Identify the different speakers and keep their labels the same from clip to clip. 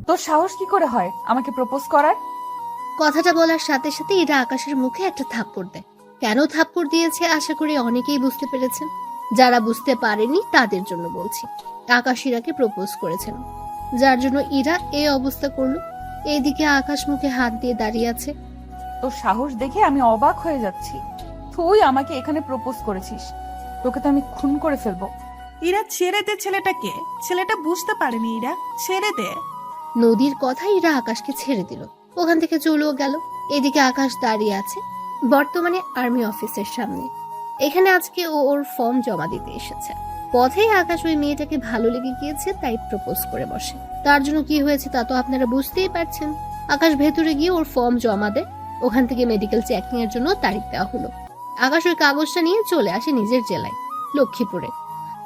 Speaker 1: তোর সাহস কি করে হয় আমাকে প্রপোজ করার?
Speaker 2: কথাটা বলার সাথে সাথে ইরা আকাশের মুখে একটা থাপ্পড় দেয়। কেন থাপ্পড় দিয়েছে আশা করি অনেকেই বুঝতে পেরেছেন। যারা বুঝতে পারেনি তাদের জন্য বলছি। আকাশ ইরাকে প্রপোজ করেছেন, যার জন্য ইরা এই অবস্থা করলো। এইদিকে আকাশ মুখে হাত দিয়ে দাঁড়িয়ে আছে।
Speaker 1: তোর সাহস দেখে আমি অবাক হয়ে যাচ্ছি। তুই আমাকে এখানে প্রপোজ করেছিস, তোকে তো আমি খুন করে ফেলবো।
Speaker 3: ইরা ছেড়ে দে ছেলেটাকে, ছেলেটা বুঝতে পারেনি। ইরা ছেড়ে দে।
Speaker 2: নদীর কথা ইরা আকাশকে ছেড়ে দিল, ওখান থেকে চলেও গেল। এদিকে আকাশ দাঁড়িয়ে আছে বর্তমানে আর্মি অফিসের সামনে। এখানে আজকে ও ওর ফর্ম জমা দিতে এসেছে। পথেই আকাশ ওই মেয়েটাকে ভালো লেগে গিয়েছে, তাই প্রপোজ করে বসে। তার জন্য কি হয়েছে তা তো আপনারা বুঝতেই পারছেন। আকাশ ভেতরে গিয়ে ওর ফর্ম জমা দেয়। ওখান থেকে মেডিকেল চেকিং এর জন্য তারিখ দেওয়া হলো। আকাশ ওই কাগজটা নিয়ে চলে আসে নিজের জেলায়, লক্ষ্মীপুরে,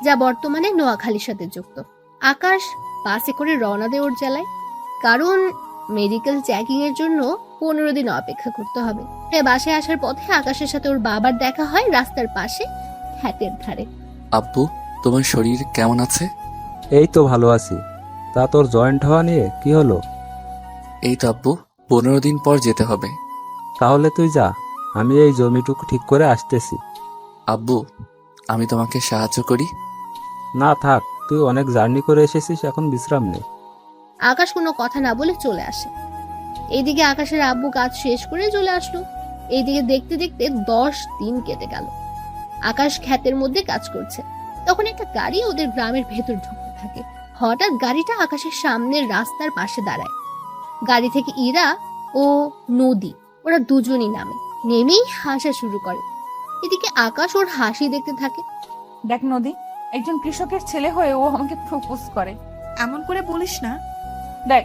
Speaker 2: যা বর্তমানে নোয়াখালীর সাথে যুক্ত। আকাশ বাসে করে রওনা দেয় ওর জেলায়, কারণ মেডিকেল চেকিং এর জন্য 15 দিন অপেক্ষা করতে হবে। তাই বাসায় আসার পথে আকাশের সাথে ওর বাবার দেখা হয় রাস্তার পাশে ক্ষেতের ধারে।
Speaker 4: আব্বু, তোমার শরীর কেমন আছে?
Speaker 5: এই তো ভালো আছি। তা তোর জয়েন্ট হওয়া নিয়ে কি হলো?
Speaker 4: এই তো আব্বু, 15 দিন পর যেতে হবে।
Speaker 5: তাহলে তুই যা, আমি এই জমিটুকু ঠিক করে আসতেছি।
Speaker 4: আব্বু, আমি তোমাকে সাহায্য করি?
Speaker 5: না থাক, তুই অনেক জার্নি করে এসেছিস, এখন বিশ্রাম নে।
Speaker 2: আকাশ কোনো কথা না বলে চলে আসে। এইদিকে আকাশের আব্বু কাজ শেষ করে চলে আসলো। এইদিকে দেখতে দেখতে 10 দিন কেটে গেল। আকাশ ক্ষেতের মধ্যে কাজ করছে, তখন একটা গাড়ি ওদের গ্রামের ভেতর ঢুকতে থাকে। হঠাৎ গাড়িটা আকাশের সামনের রাস্তার পাশে দাঁড়ায়। গাড়ি থেকে ইরা ও নদী, ওরা দুজনই নামে। নেমেই হাসা শুরু করে। এদিকে আকাশ ওর হাসি দেখতে থাকে।
Speaker 1: দেখ নদী, একজন কৃষকের ছেলে হয়ে ও আমাকে প্রপোজ করে।
Speaker 3: এমন করে বলিস না।
Speaker 1: দেখ,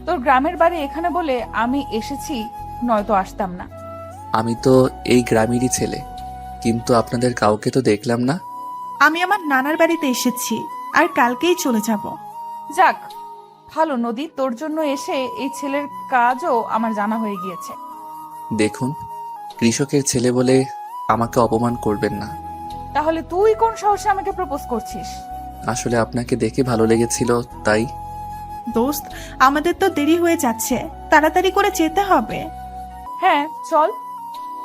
Speaker 1: তোর গ্রামের বাড়ি এখানে বলে আমি এসেছি, নয়তো আসতাম না।
Speaker 4: আমি তো এই গ্রামেরই ছেলে, কিন্তু আপনাদের কাউকে তো দেখলাম না।
Speaker 3: আমি আমার নানার বাড়িতে এসেছি, আর কালকেই চলে যাব।
Speaker 1: যাক ভালো নদী, তোর জন্য এসে এই ছেলের কাজও আমার জানা হয়ে গিয়েছে।
Speaker 4: দেখুন, কৃষকের ছেলে বলে আমাকে অপমান করবেন না।
Speaker 1: তাহলে তুই কোন সাহসে আমাকে প্রপোজ করছিস?
Speaker 4: আসলে আপনাকে দেখে ভালো লেগেছিল, তাই।
Speaker 3: দোস্ত, আমাদের তো দেরি হয়ে যাচ্ছে, তাড়াতাড়ি করে যেতে হবে।
Speaker 1: হ্যাঁ চল।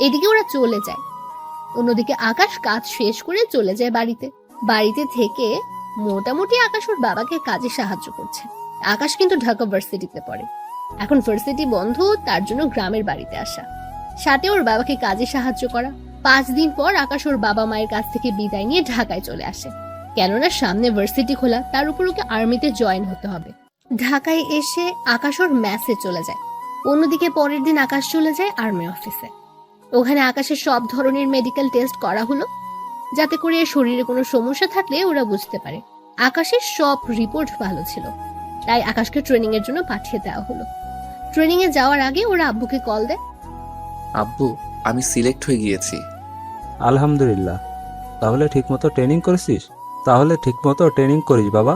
Speaker 2: এদিকে ওরা চলে যায়। অন্যদিকে আকাশ কাজ শেষ করে চলে যায় বাড়িতে। বাড়িতে থেকে মোটামুটি আকাশ ওর বাবাকে কাজে সাহায্য করছে। আকাশ কিন্তু ঢাকা ভার্সিটিতে পড়ে। এখন ভার্সিটি বন্ধ, তার জন্য গ্রামের বাড়িতে আসা, সাথে ওর বাবাকে কাজে সাহায্য করা। 5 দিন পর আকাশ ওর বাবা মায়ের কাছ থেকে বিদায় নিয়ে ঢাকায় চলে আসে, কেননা সামনে ভার্সিটি খোলা, তার উপর ওকে আর্মিতে জয়েন হতে হবে। ঢাকায় এসে আকাশ ওর ম্যাসে চলে যায়। অন্যদিকে পরের দিন আকাশ চলে যায় আর্মি অফিসে। ওখানে আকাশের সব ধরনের মেডিকেল টেস্ট করা হলো, যাতে করে শরীরে কোনো সমস্যা থাকলে ওরা বুঝতে পারে। আকাশের সব রিপোর্ট ভালো ছিল, তাই আকাশকে ট্রেনিং এর জন্য পাঠিয়ে দেওয়া হলো। ট্রেনিং এ যাওয়ার আগে ওরা আব্বুকে কল দেয়।
Speaker 4: আব্বু, আমি সিলেক্ট হয়ে গিয়েছি।
Speaker 5: আলহামদুলিল্লাহ। তাহলে ঠিকমতো ট্রেনিং করেছিস? তাহলে ঠিকমতো ট্রেনিং করিস বাবা,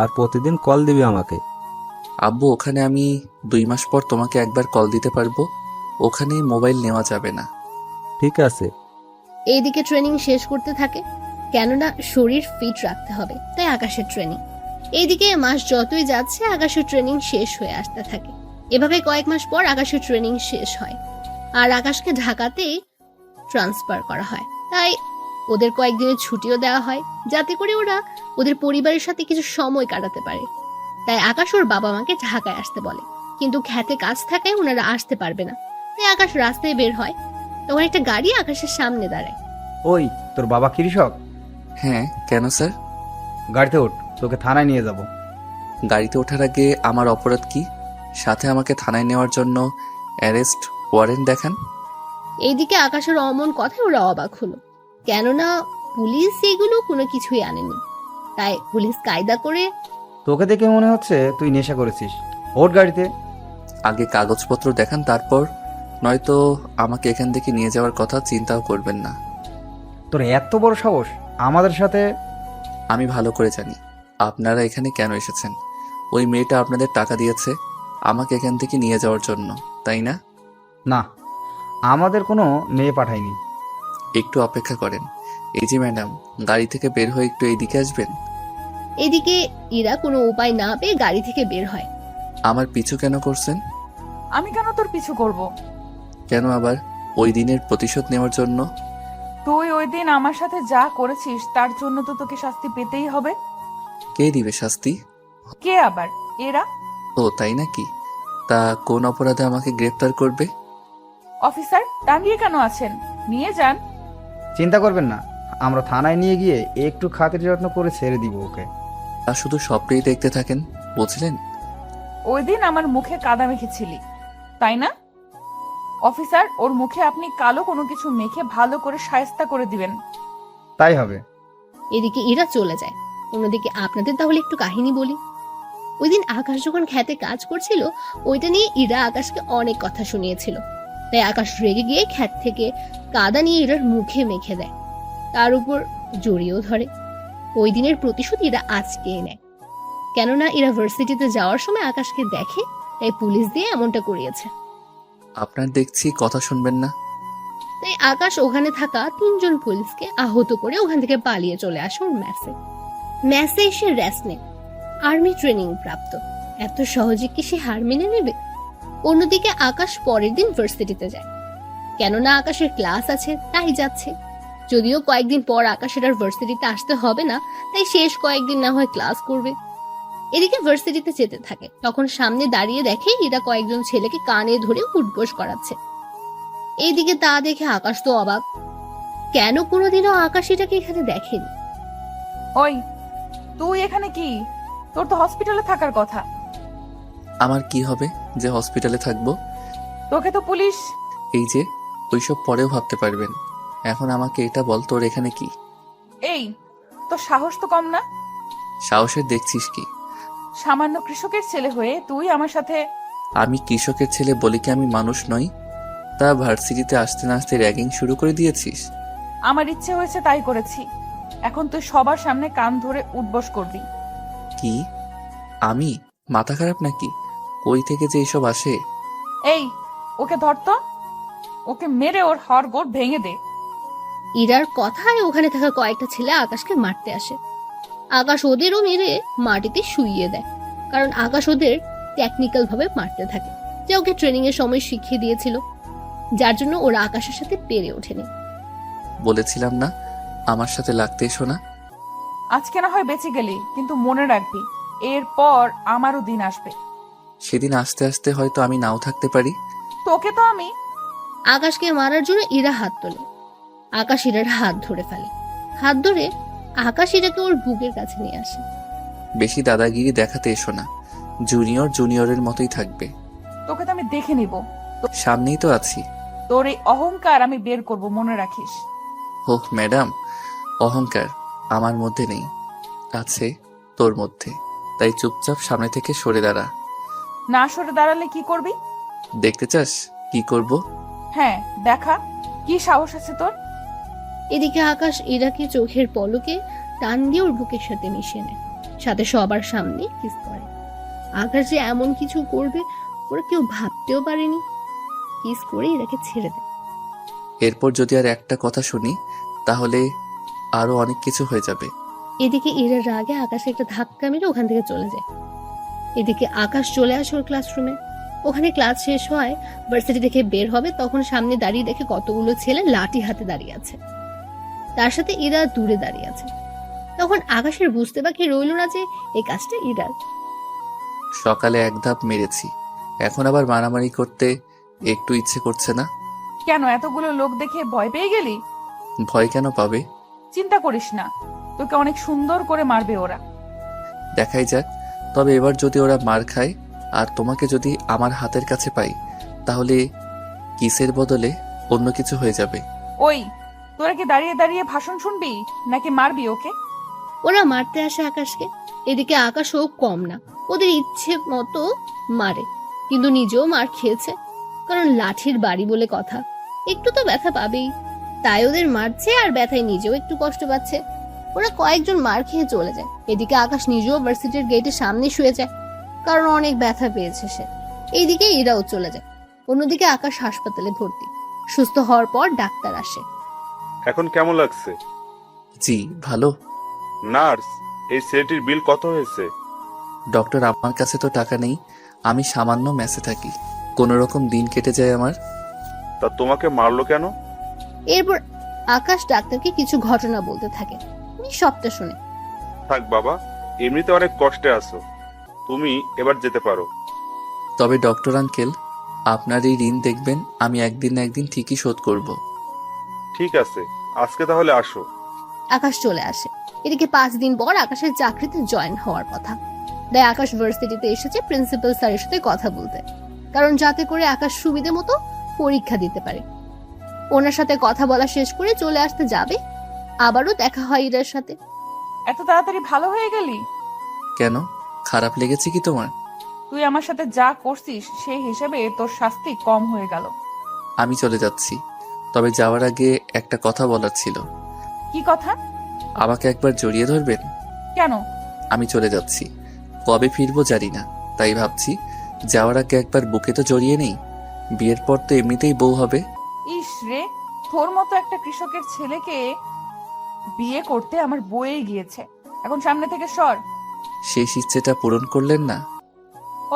Speaker 5: আর প্রতিদিন কল দিবি আমাকে।
Speaker 4: আব্বু, ওখানে আমি 2 মাস পর তোমাকে একবার কল দিতে পারবো। ওখানে মোবাইল নেওয়া যাবে না।
Speaker 5: ঠিক আছে।
Speaker 2: এইদিকে ট্রেনিং শেষ করতে থাকে, কেননা শরীর ফিট রাখতে হবে, তাই আকাশের ট্রেনিং। এইদিকে মাস যতই যাচ্ছে আকাশের ট্রেনিং শেষ হয়ে আসতে থাকে। এভাবে কয়েক মাস পর আকাশের ট্রেনিং শেষ হয়, আর আকাশকে ঢাকাতেই ট্রান্সফার করা হয়। তাই ওদের কয়েকদিনের ছুটিও দেওয়া হয়, যাতে করে ওরা ওদের পরিবারের সাথে কিছু সময় কাটাতে পারে। তাই আকাশ ওর বাবা মাকে ঢাকায় আসতে বলে, কিন্তু খেতে কাজ থাকায় ওনারা আসতে পারবে না। তাই আকাশ রাস্তায় বের হয়, তখন একটা গাড়ি আকাশের সামনে দাঁড়ায়।
Speaker 6: ওই, তোর বাবা কৃষক?
Speaker 4: হ্যাঁ, কেন স্যার?
Speaker 6: গাড়িতে ওঠ, তোকে থানায় নিয়ে যাব।
Speaker 4: গাড়িতে ওঠার আগে আমার অপরাধ কি? সাথে আমাকে থানায় নেওয়ার জন্য অ্যারেস্ট ওয়ারেন্ট দেখান।
Speaker 2: এইদিকে আকাশের অমন কথায় ওরা অবাক হলো, কেননা পুলিশ এগুলো কোনো কিছুই আনেনি। তাই পুলিশ কায়দা করে,
Speaker 6: তোকে দেখে মনে হচ্ছে তুই নেশা করেছিস, ওঠ গাড়িতে।
Speaker 4: আগে কাগজপত্র দেখান, তারপর নয়তো আমাকে এখান থেকে নিয়ে যাওয়ার কথা চিন্তাও করবেন না।
Speaker 6: তোর এত বড় সাহস আমাদের সাথে!
Speaker 4: আমি ভালো করে জানি আপনারা এখানে কেন এসেছেন। ওই মেয়েটা আপনাদের টাকা দিয়েছে আমাকে এখান থেকে নিয়ে যাওয়ার জন্য, তাই না?
Speaker 6: না, আমাদের কোনো মেয়ে পাঠায়নি।
Speaker 4: একটু অপেক্ষা করেন। এই যে ম্যাডাম, গাড়ি থেকে বের হয়ে একটু এইদিকে আসবেন।
Speaker 2: এদিকে ইরা কোনো উপায় না পেয়ে গাড়ি থেকে বের হয়।
Speaker 4: আমার পিছু কেন করছেন?
Speaker 1: আমি কেন তোর পিছু করব?
Speaker 4: কেন আবার? ওই দিনের প্রতিশোধ নেওয়ার জন্য?
Speaker 1: তুই ওই দিন আমার সাথে যা করেছিস তার জন্য তো তোকে শাস্তি পেতেই হবে।
Speaker 4: কে দিবে শাস্তি?
Speaker 1: কে আবার? এরা।
Speaker 4: ও তাই নাকি? তা কোন অপরাধে আমাকে গ্রেফতার করবে?
Speaker 1: অফিসার টাঙিয়ে কেন আছেন? নিয়ে যান।
Speaker 6: চিন্তা করবেন না, আমরা থানায় নিয়ে গিয়ে একটু খাতির যত্ন করে ছেড়ে দিব ওকে।
Speaker 4: আর শুধু স্বপ্নেই দেখতে থাকেন, বুঝলেন?
Speaker 1: ওই দিন আমার মুখে কাদা মেখেছিলি, তাই না? অফিসার, ওর মুখে আপনি কালো কোনো কিছু মেখে ভালো করে শায়েস্তা করে দিবেন।
Speaker 6: তাই হবে।
Speaker 2: এদিকে ইরা চলে যায়। অন্যদিকে আপনাদের তাহলে একটু কাহিনী বলি। ওই দিন আকাশ যখন খেতে কাজ করছিল, ওইটা নিয়ে ইরা আকাশকে অনেক কথা শুনিয়েছিল। তাই আকাশ রেগে গিয়ে ক্ষেত থেকে কাদা নিয়ে ইরার মুখে মেখে দেয়, তার উপর জড়িয়েও ধরে। ওই দিনের প্রতিশোধ ইরা আজকে নেয়। কেননা ইরা ভার্সিটিতে যাওয়ার সময় আকাশকে দেখে, তাই পুলিশ দিয়ে এমনটা করিয়েছে।
Speaker 4: আপনার দেখছি কথা শুনবেন না।
Speaker 2: তাই আকাশ ওখানে থাকা 3জন পুলিশকে আহত করে ওখান থেকে পালিয়ে চলে আসে ওর ম্যাসে। ম্যাসে এসে রেস্ট নেয়। আর্মি ট্রেনিং প্রাপ্ত, এত সহজে কি সে হার মেনে নেবে? অন্যদিকে আকাশ পরের দিন ভার্সিটিতে যায়। কেননা আকাশের ক্লাস আছে তাই যাচ্ছে। যদিও কয়েকদিন পর আকাশের আর ভার্সিটিতে আসতে হবে না, তাই শেষ কয়েকদিন না হয় ক্লাস করবে। এদিকে ভার্সিটিতে যেতে থাকে, তখন সামনে দাঁড়িয়ে দেখে এরা কয়েকজন ছেলেকে কানে ধরে উঠবোস করাচ্ছে। এইদিকে তা দেখে আকাশ তো অবাক, কেন কোনোদিনও আকাশ এটাকে এখানে দেখেনি।
Speaker 1: ওই, তুই এখানে কি? তোর তো হসপিটালে থাকার কথা।
Speaker 4: আমার কি হবে যে হসপিটালে থাকবো?
Speaker 1: তোকে তো পুলিশ।
Speaker 4: এই যে, ওইসব পরেও ভাবতে পারবেন। এখন আমাকে এটা বল, তোর এখানে কি?
Speaker 1: এই, তোর সাহস তো কম না?
Speaker 4: সাহসের দেখছিস কি?
Speaker 1: সামান্য কৃষকের ছেলে হয়ে তুই আমার সাথে।
Speaker 4: আমি কৃষকের ছেলে বলে কি আমি মানুষ নই? তা ভার্সিটিতে আসতে না আসতে র্যাগিং শুরু করে দিয়েছিস?
Speaker 1: আমার ইচ্ছে হয়েছে তাই করেছি। এখন তুই সবার সামনে কান ধরে উঠবস করবি।
Speaker 4: কি? আমি মাথা খারাপ নাকি? কই থেকে যে এসব আসে?
Speaker 1: এই, ওকে ধর তো। ওকে মেরে ওর হাড়গোড় ভেঙে দে।
Speaker 2: ইরার কথায় ওখানে থাকা কয়েকটা ছেলে আকাশকে মারতে আসে। আকাশ ওদেরও মেরে মাটিতে শুইয়ে দেয়, কারণ আকাশ ওদের টেকনিক্যাল ভাবে মারতে থাকে, যা ওকে ট্রেনিং এর সময় শিখিয়ে দিয়েছিল, যার জন্য ওরা আকাশের সাথে পেরে ওঠেনি।
Speaker 4: বলেছিলাম না আমার সাথে লাগতে এসো না?
Speaker 1: আজকে না হয় বেঁচে গেলি, কিন্তু মনে রাখবি এরপর আমারও দিন আসবে।
Speaker 4: সেদিন আস্তে আস্তে হয়তো আমি নাও থাকতে পারি।
Speaker 1: তোকে তো আমি।
Speaker 2: আকাশকে মারার জন্য ইরা হাত তোলে। আকাশ ইরার হাত ধরে ফেলে। হাত ধরে আকাশ ইরাকে ওর বুকের কাছে নিয়ে আসে।
Speaker 4: বেশি দাদাগিরি দেখাতে এসো না, জুনিয়র জুনিয়রের মতোই থাকবে।
Speaker 1: তোকে তো আমি দেখে নিব।
Speaker 4: সামনেই তো আছি।
Speaker 1: তোর এই অহংকার আমি বের করব, মনে রাখিস।
Speaker 4: হোক ম্যাডাম, অহংকার আমার মধ্যে নেই, আছে তোর মধ্যে। তাই চুপচাপ সামনে থেকে সরে দাঁড়া।
Speaker 1: না সরে দাঁড়ালে কি করবি?
Speaker 4: দেখতে চাস কি করব?
Speaker 1: হ্যাঁ, দেখা। কি সাহস আছে তোর?
Speaker 2: এদিকে আকাশ ইরাকে চোখের পলকে টান দিয়ে ওর বুকের সাথে মিশিয়ে নেয়, সাথে সবার সামনে কিস করে। আকাশ যে এমন কিছু করবে ওরা কেউ ভাবতেও পারেনি। কিস করে ইরাকে ছেড়ে দেয়।
Speaker 4: এরপর যদি আর একটা কথা শুনি তাহলে আরো অনেক কিছু হয়ে যাবে।
Speaker 2: এদিকে ইরার রাগে আকাশে একটা ধাক্কা মেরে ওখান থেকে চলে যায়। এদিকে আকাশ চলে আসে ওর ক্লাসরুমে। ওখানে ক্লাস শেষ হয়, ভার্সিটি থেকে বের হবে, তখন সামনে দাঁড়িয়ে দেখে কতগুলো ছেলে লাঠি হাতে দাঁড়িয়ে আছে, তার সাথে ইরা দূরে দাঁড়িয়ে আছে। তখন আকাশের বুঝতে বাকি রইল না যে এই কাজটা ইরার।
Speaker 4: সকালে এক ধাপ মেরেছি, এখন আবার মারামারি করতে একটু ইচ্ছে করছে না।
Speaker 1: কেন এতগুলো লোক দেখে ভয় পেয়ে গেলি?
Speaker 4: ভয় কেন পাবে?
Speaker 1: চিন্তা করিস না, তোকে অনেক সুন্দর করে মারবে ওরা।
Speaker 4: দেখাই যাক। তবে এবার যদি ওরা মার খায় আর তোমাকে যদি আমার হাতের কাছে পাই, তাহলে কিসের বদলে অন্য কিছু হয়ে যাবে।
Speaker 1: ওই, তোরা কি দাঁড়িয়ে দাঁড়িয়ে ভাষণ শুনবি নাকি মারবি ওকে?
Speaker 2: ওরা মারতে আসে আকাশকে। এদিকে আকাশও কম না, ওদের ইচ্ছে মতো মারে, কিন্তু নিজেও মার খেয়েছে, কারণ লাঠির বাড়ি বলে কথা, একটু তো ব্যথা পাবেই। তাই ওদের মারছে আর ব্যথায় নিজেও একটু কষ্ট পাচ্ছে। ওরা কয়েকজন মার খেয়ে চলে যায়। এদিকে আকাশ নিজেও ভার্সিটির গেটের সামনে শুয়ে যায়, কারণ অনেক ব্যথা পেয়েছে সে। এইদিকে এরাও চলে যায়। অন্যদিকে আকাশ হাসপাতালে ভর্তি। সুস্থ হওয়ার পর ডাক্তার আসে।
Speaker 7: এখন কেমন লাগছে?
Speaker 4: জি ভালো।
Speaker 7: নার্স, এই ছেলেটির বিল কত হয়েছে?
Speaker 4: ডক্টর, আমার কাছে তো টাকা নেই, আমি সামান্য ম্যাচে থাকি, কোনো রকম দিন কেটে যায় আমার।
Speaker 7: তা তোমাকে মারলো কেন?
Speaker 2: এরপর আকাশ ডাক্তারকে কিছু ঘটনা বলতে থাকে। উনি সবটা শুনে।
Speaker 7: থাক বাবা, এমনিতে অনেক কষ্টে আছো, তুমি এবার যেতে পারো।
Speaker 4: তবে ডক্টর আঙ্কেল, আপনার এই ঋণ দেখবেন আমি একদিন না একদিন ঠিকই শোধ করব।
Speaker 7: ঠিক আছে, আজকে তাহলে আসো।
Speaker 2: আকাশ চলে আসে। এদিকে 5 দিন পর আকাশের চাকরিতে জয়েন হওয়ার কথা। তাই আকাশ ভার্সিটিতে এসেছে প্রিন্সিপাল স্যারের সাথে কথা বলতে, কারণ যাতে করে আকাশ সুবিধে মতো পরীক্ষা দিতে পারে। ওনার সাথে কথা বলা শেষ করে চলে আসতে যাবে, আবারও দেখা হয় ইরার সাথে।
Speaker 1: এত তাড়াতাড়ি ভালো হয়ে গেলি?
Speaker 4: কেন, খারাপ লেগেছে কি তোমার?
Speaker 1: তুই আমার সাথে যা করছিস সেই হিসেবে তোর শাস্তি কম হয়ে গেল।
Speaker 4: আমি চলে যাচ্ছি, তবে যাওয়ার আগে একটা কথা বলার ছিল।
Speaker 1: কি কথা?
Speaker 4: আমাকে একবার জড়িয়ে ধরবেন?
Speaker 1: কেন?
Speaker 4: আমি চলে যাচ্ছি, কবে ফিরবো জানি না, তাই ভাবছি যাওয়ার আগে একবার বুকে তো জড়িয়ে নেই। বিয়ের পর তো এমনিতেই বউ হবে।
Speaker 1: ইস রে, তোর মতো একটা কৃষকের ছেলেকে বিয়ে করতে আমার বয়ে গিয়েছে। এখন সামনে থেকে সর।
Speaker 4: শেষ ইচ্ছেটা পূরণ করলেন না?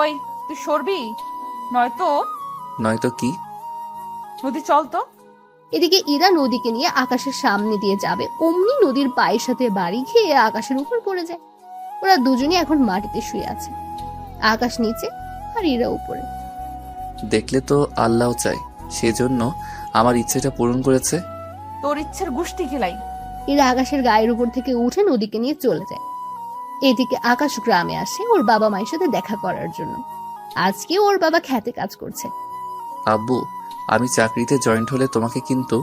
Speaker 1: ওই, তুই সরবি নয়তো
Speaker 4: নয়তো কি?
Speaker 1: নদী চল তো।
Speaker 2: এদিকে ইরা নদীকে নিয়ে আকাশের সামনে দিয়ে যাবে, অমনি নদীর পায়ের সাথে বাড়ি খেয়ে আকাশের উপর পড়ে যায়। ওরা দুজনই এখন মাটিতে শুয়ে আছে, আকাশ নিচে আর ইরা উপরে।
Speaker 4: দেখলে তো আল্লাহ চায়, সেজন্য আমার ইচ্ছেটা পূরণ করেছে।
Speaker 1: তোর ইচ্ছের গুষ্টি খেলাই।
Speaker 2: ইরা আকাশের গায়ের উপর থেকে উঠে নদীকে নিয়ে চলে যায়। এদিকে আকাশ গ্রামে আসে ওর বাবা মায়ের সাথে দেখা করার জন্য। আজকে ওর বাবা খেতে কাজ করছে।
Speaker 4: আব্বু, আমি চাকরিতে জয়েন্ট হলে তোমাকে কিন্তু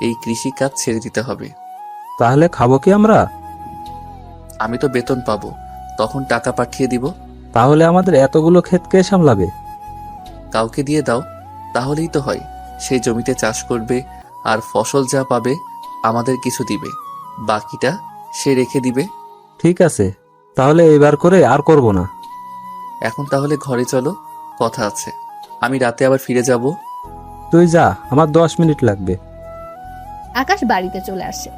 Speaker 4: এই কৃষি কাজ ছেড়ে দিতে হবে।
Speaker 5: তাহলে খাবো কি আমরা?
Speaker 4: আমি তো বেতন পাবো, তখন টাকা পাঠিয়ে দিব।
Speaker 5: তাহলে আমাদের এতগুলো ক্ষেত কে সামলাবে?
Speaker 4: কাউকে দিয়ে দাও, তাহলেই তো হয়। সেই জমিতে চাষ করবে, আর ফসল যা পাবে আমাদের কিছু দিবে, বাকিটা সে রেখে দিবে।
Speaker 5: ঠিক আছে, তাহলে এইবার করে আর করব না।
Speaker 4: এখন তাহলে ঘরে চলো, কথা আছে। আমি রাতে আবার ফিরে যাব।
Speaker 5: তুই যা, আমার 10 মিনিট লাগবে।
Speaker 2: আকাশ বাড়িতে চলে আসে।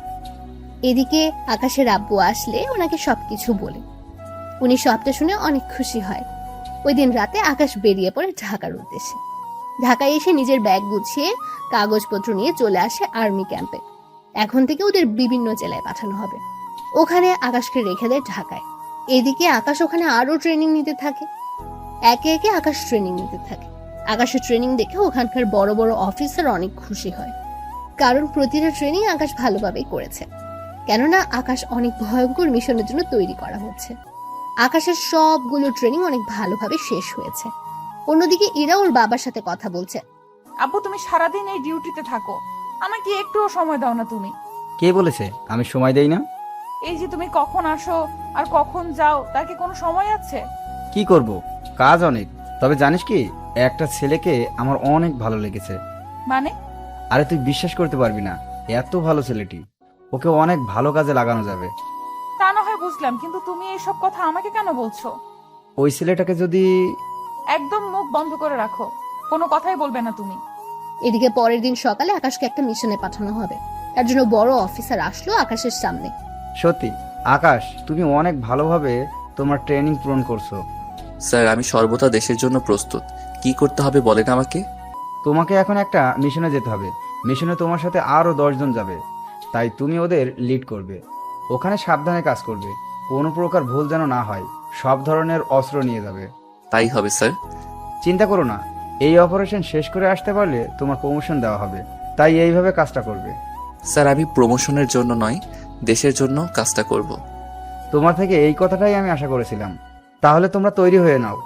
Speaker 2: এদিকে আকাশের আব্বু আসলে ওনাকে সবকিছু বলে। উনি সবটা শুনে অনেক খুশি হয়। ওই দিন রাতে আকাশ বেরিয়ে পড়ে ঢাকার উদ্দেশ্যে। ঢাকায় এসে নিজের ব্যাগ গুছিয়ে কাগজপত্র নিয়ে চলে আসে আর্মি ক্যাম্পে। এখন থেকে ওদের বিভিন্ন জেলায় পাঠানো হবে। ওখানে আকাশকে রেখে দেয় ঢাকায়। এদিকে আকাশ ওখানে আরো ট্রেনিং নিতে থাকে। একে একে আকাশ ট্রেনিং নিতে থাকে। আকাশের ট্রেনিং দেখে ওখানকার বড় বড় অফিসার অনেক খুশি হয়, কারণ প্রতিটা ট্রেনিং আকাশ ভালোভাবেই করেছে। কেননা আকাশ অনেক ভয়ঙ্কর মিশনের জন্য তৈরি করা হচ্ছে। আকাশের সবগুলো ট্রেনিং অনেক ভালোভাবে শেষ হয়েছে। অন্যদিকে ইরা ওর বাবার সাথে কথা বলছে।
Speaker 1: আব্বু, তুমি সারাদিন এই ডিউটিতে থাকো, আমাকে একটুও সময় দাও না তুমি?
Speaker 6: কে বলেছে আমি সময় দেই না?
Speaker 1: এই যে তুমি কখন আসো আর কখন যাও, তার কি কোনো সময় আছে?
Speaker 6: কি করব, কাজ অনেক। তবে জানিস কি, একটা ছেলেকে আমার অনেক ভালো লেগেছে।
Speaker 1: মানে?
Speaker 6: আরে তুই বিশ্বাস করতে পারবি না, এত ভালো ছেলেটি, ওকে অনেক ভালো কাজে লাগানো যাবে।
Speaker 1: তা না হয় বুঝলাম, কিন্তু তুমি এইসব কথা আমাকে কেন বলছো?
Speaker 6: ওই ছেলেটাকে যদি...
Speaker 1: একদম মুখ বন্ধ করে রাখো, কোনো কথাই বলবে না তুমি।
Speaker 2: এদিকে পরের দিন সকালে আকাশকে একটা মিশনে পাঠানো হবে। তার জন্য বড় অফিসার আসলো আকাশের সামনে।
Speaker 6: সত্যি আকাশ, তুমি অনেক ভালোভাবে তোমার ট্রেনিং পূরণ করছো।
Speaker 4: স্যার, আমি সর্বদা দেশের জন্য প্রস্তুত। কি করতে হবে বলেন আমাকে।
Speaker 6: তোমাকে এখন একটা মিশনে যেতে হবে। মিশনে তোমার সাথে আরও 10 জন যাবে, তাই তুমি ওদের লিড করবে। ওখানে সাবধানে কাজ করবে, কোনো প্রকার ভুল যেন না হয়। সব ধরনের অস্ত্র নিয়ে যাবে।
Speaker 4: তাই হবে স্যার।
Speaker 6: চিন্তা করো না, এই অপারেশন শেষ করে আসতে পারলে তোমার প্রমোশন দেওয়া হবে, তাই এইভাবে কাজটা করবে।
Speaker 4: স্যার, আমি প্রমোশনের জন্য নয়, দেশের জন্য কাজটা করব।
Speaker 6: তোমার থেকে এই কথাটাই আমি আশা করেছিলাম। তাহলে তোমরা তৈরি হয়ে নাও।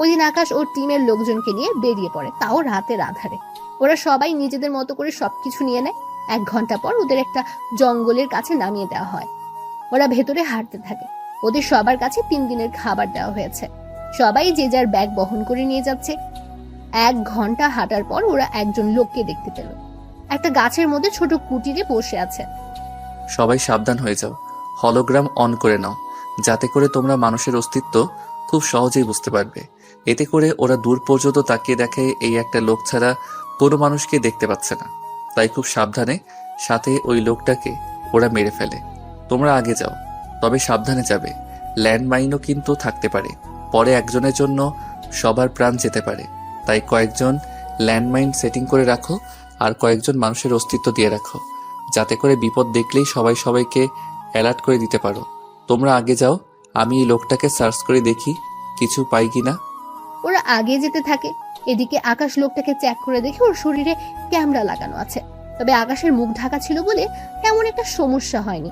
Speaker 2: ওই দিন আকাশ ওর টিমের লোকজনকে নিয়ে বেরিয়ে পড়ে, তাও রাতের আধারে। ওরা সবাই নিজেদের মতো করে সবকিছু নিয়ে নেয়। 1 ঘন্টা পর ওদের একটা জঙ্গলের কাছে নামিয়ে দেওয়া হয়। ওরা ভেতরে হাঁটতে থাকে। ওদের সবার কাছে 3 দিনের খাবার দেওয়া হয়েছে। সবাই যে যার ব্যাগ বহন করে নিয়ে যাচ্ছে। 1 ঘন্টা হাঁটার পর ওরা একজন লোককে দেখতে পেল। একটা গাছের মধ্যে ছোট কুটিরে বসে আছে।
Speaker 4: সবাই সাবধান হয়ে যাও, হলোগ্রাম অন করে নাও, যাতে করে তোমরা মানুষের অস্তিত্ব খুব সহজেই বুঝতে পারবে। এতে করে ওরা দূর পর্যন্ত তাকিয়ে দেখে এই একটা লোক ছাড়া কোনো মানুষকে দেখতে পাচ্ছে না। তাই খুব সাবধানে, সাথে ওই লোকটাকে ওরা মেরে ফেলে। তোমরা আগে যাও, তবে সাবধানে যাবে। ল্যান্ডমাইনও কিন্তু থাকতে পারে। পরে একজনের জন্য সবার প্রাণ যেতে পারে, তাই কয়েকজন ল্যান্ডমাইন সেটিং করে রাখো আর কয়েকজন মানুষের অস্তিত্ব দিয়ে রাখো, যাতে করে বিপদ দেখলেই সবাই সবাইকে অ্যালার্ট করে দিতে পারো। তোমরা আগে যাও, আমি এই লোকটাকে সার্চ করে দেখি কিছু পাই কিনা।
Speaker 2: ওরা আগে যেতে থাকে। এদিকে আকাশ লোকটাকে চেক করে দেখে ওর শরীরে ক্যামেরা লাগানো আছে, তবে আকাশের মুখ ঢাকা ছিল বলে তেমন একটা সমস্যা হয়নি।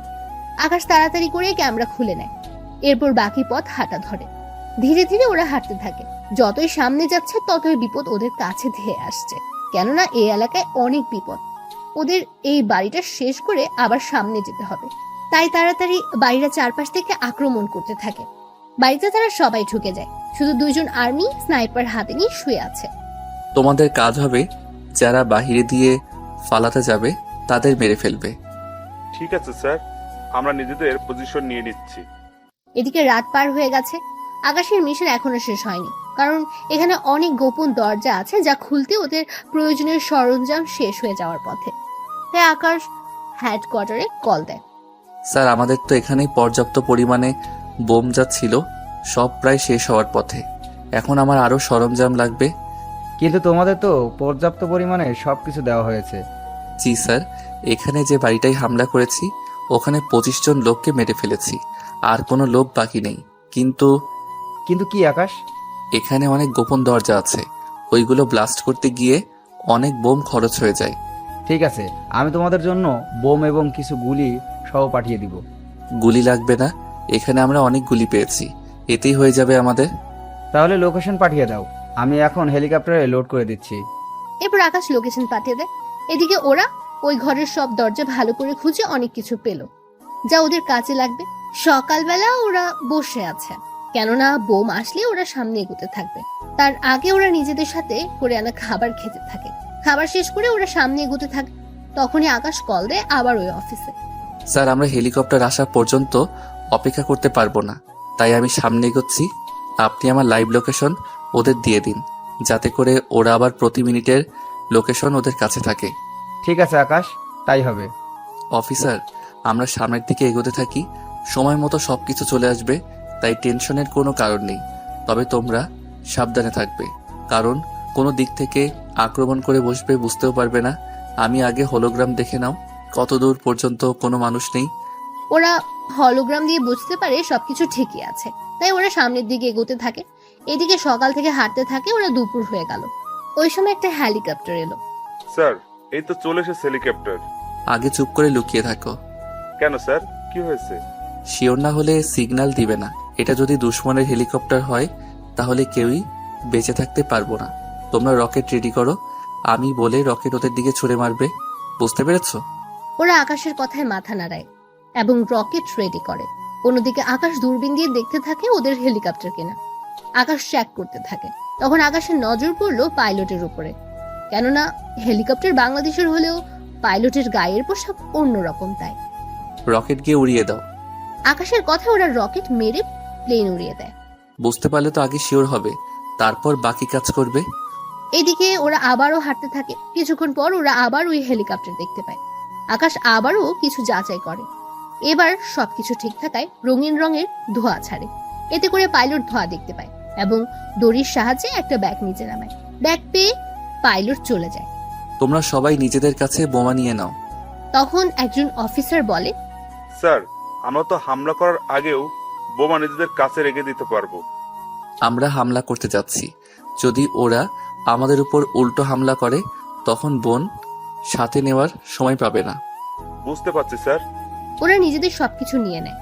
Speaker 2: আকাশ তাড়াতাড়ি করে ক্যামেরা খুলে নেয়, এরপর বাকি পথ হাঁটা ধরে। ধীরে ধীরে ওরা হাঁটতে থাকে। যতই সামনে যাচ্ছে ততই বিপদ ওদের কাছে ধেয়ে আসছে, কেননা এই এলাকায় অনেক বিপদ। ওদের এই বাড়িটা শেষ করে আবার সামনে যেতে হবে, তাই তাড়াতাড়ি বাড়িটা চারপাশ থেকে আক্রমণ করতে থাকে। বাড়িতে তারা সবাই ঢুকে যায়, শুধু দুইজন আর্মি স্নাইপার হাতে নিয়ে শুয়ে আছে।
Speaker 4: তোমাদের কাজ হবে যারা বাহিরে দিয়ে ফালাতে যাবে তাদের মেরে ফেলবে।
Speaker 7: ঠিক আছে স্যার, আমরা নিজেদের পজিশন নিয়ে নিচ্ছি।
Speaker 2: এদিকে রাত পার হয়ে গেছে। আকাশের মিশন এখনো শেষ হয়নি, কারণ এখানে অনেক গোপন দরজা আছে যা খুলতে ওদের প্রয়োজনীয় সরঞ্জাম শেষ হয়ে যাওয়ার পথে। তাই আকাশ হেডকোয়ার্টারে কল দেয়।
Speaker 4: স্যার, আমাদের তো এখানেই পর্যাপ্ত পরিমাণে বোম যা ছিল সব প্রায় শেষ হওয়ার পথে। এখন আমার আরও সরঞ্জাম লাগবে।
Speaker 6: কিন্তু তোমাদের তো পর্যাপ্ত পরিমাণে সব কিছু দেওয়া হয়েছে।
Speaker 4: জি স্যার, এখানে যে বাড়িটাই হামলা করেছি ওখানে 25 জন লোককে মেরে ফেলেছি, আর কোনো লোক বাকি নেই। কিন্তু
Speaker 6: কিন্তু কি আকাশ?
Speaker 4: এখানে অনেক গোপন দরজা আছে, ওইগুলো ব্লাস্ট করতে গিয়ে অনেক বোম খরচ হয়ে যায়।
Speaker 6: ঠিক আছে, আমি তোমাদের জন্য বোম এবং কিছু গুলি সহ পাঠিয়ে দিব।
Speaker 4: গুলি লাগবে না, এখানে আমরা অনেক গুলি পেয়েছি, এতেই হয়ে যাবে আমাদের।
Speaker 6: তাহলে লোকেশন পাঠিয়ে দাও, আমি এখন হেলিকপ্টারে লোড করে দিচ্ছি।
Speaker 2: এরপর আকাশ লোকেশন পাঠিয়ে দেয়। এদিকে ওরা ওই ঘরের সব দরজা ভালো করে খুঁজে অনেক কিছু পেল যা ওদের কাজে লাগবে। সকালবেলা ওরা বসে আছে, কেননা বোম আসলে ওরা সামনে এগোতে থাকবে। তার আগে ওরা নিজেদের সাথে করে আনা খাবার খেতে থাকে। খাবার শেষ করে ওরা সামনে এগোতে থাকে। তখনই আকাশ কল দেয় আবার ওই অফিসে।
Speaker 4: স্যার, আমরা হেলিকপ্টার আসা পর্যন্ত অপেক্ষা করতে পারবো না, তাই আমি সামনে এগোচ্ছি। আপনি আমার লাইভ লোকেশন ওদের দিয়ে দিন, যাতে করে ওরা আবার প্রতি মিনিটের লোকেশন ওদের কাছে থাকে।
Speaker 6: ঠিক আছে আকাশ, তাই হবে।
Speaker 4: অফিসার, আমরা সামনের দিকে এগোতে থাকি, সময় মতো সবকিছু চলে আসবে, তাই টেনশনের কোনো কারণ নেই। তবে তোমরা সাবধানে থাকবে, কারণ কোনো দিক থেকে আক্রমণ করে বসবে বুঝতেও পারবে না। আমি আগে হলোগ্রাম দেখে নাও, কত দূর পর্যন্ত কোনো মানুষ নেই।
Speaker 2: ওরা হলোগ্রাম দিয়ে বুঝতে পারে সবকিছু ঠিকই আছে, তাই ওরা সামনের দিকে এগোতে থাকে। এদিকে সকাল থেকে হাঁটতে থাকে, ওরা দুপুর হয়ে গেল। ওই সময় একটা হেলিকপ্টার এলো।
Speaker 7: স্যার, এই তো চলে এসেছে হেলিকপ্টার।
Speaker 4: আগে চুপ করে লুকিয়ে থাকো।
Speaker 7: কেন স্যার, কি হয়েছে?
Speaker 4: শিওর না হলে সিগন্যাল দিবে না। এটা যদি দুশ্মনের হেলিকপ্টার হয় তাহলে কেউই বেঁচে থাকতে পারবো না। তোমরা রকেট রেডি করো, আমি বলে রকেট ওদের দিকে ছুড়ে মারবে, বুঝতে পেরেছো?
Speaker 2: ওরা আকাশের কথায় মাথা নাড়ায় এবং রকেট রেডি করে। অন্যদিকে আকাশ দূরবীন দিয়ে দেখতে থাকে ওদের হেলিকপ্টার কিনা। আকাশ চেক করতে থাকে। তখন আকাশের নজর পড়লো পাইলটের উপরে, কেননা হেলিকপ্টার বাংলাদেশের হলেও পাইলটের গায়ের পোশাক অন্যরকম। তাই
Speaker 4: রকেট গিয়ে উড়িয়ে দাও।
Speaker 2: আকাশের কথা ওরা রকেট মেরে প্লেন উড়িয়ে দেয়।
Speaker 4: বুঝতে পারলে তো আগে শিওর হবে, তারপর বাকি কাজ করবে।
Speaker 2: এদিকে ওরা আবারও হাঁটতে থাকে। কিছুক্ষণ পর ওরা আবার ওই হেলিকপ্টার দেখতে পায়। আকাশ আবারও কিছু যাচাই করে। এবার সবকিছু ঠিক থাকায় রঙিন রঙের ধোঁয়া ছাড়ে। এতে করে পাইলট ধোঁয়া দেখতে পায় এবং দড়ির সাহায্যে একটা ব্যাগ নিচে নামায়। ব্যাগ পেয়ে পাইলট চলে যায়।
Speaker 4: তোমরা সবাই নিজেদের কাছে বোমা নিয়ে নাও।
Speaker 2: তখন একজন অফিসার বলে,
Speaker 7: স্যার, আমরা তো হামলা করার আগেও বোমা নিজেদের কাছে রেখে দিতে পারবো।
Speaker 4: আমরা হামলা করতে যাচ্ছি, যদি ওরা আমাদের উপর উল্টো হামলা করে তখন বোন সাথে নেওয়ার সময় পাবে না।
Speaker 7: বুঝতে পারছি স্যার।
Speaker 2: ওরা নিজেদের সবকিছু নিয়ে নেয়,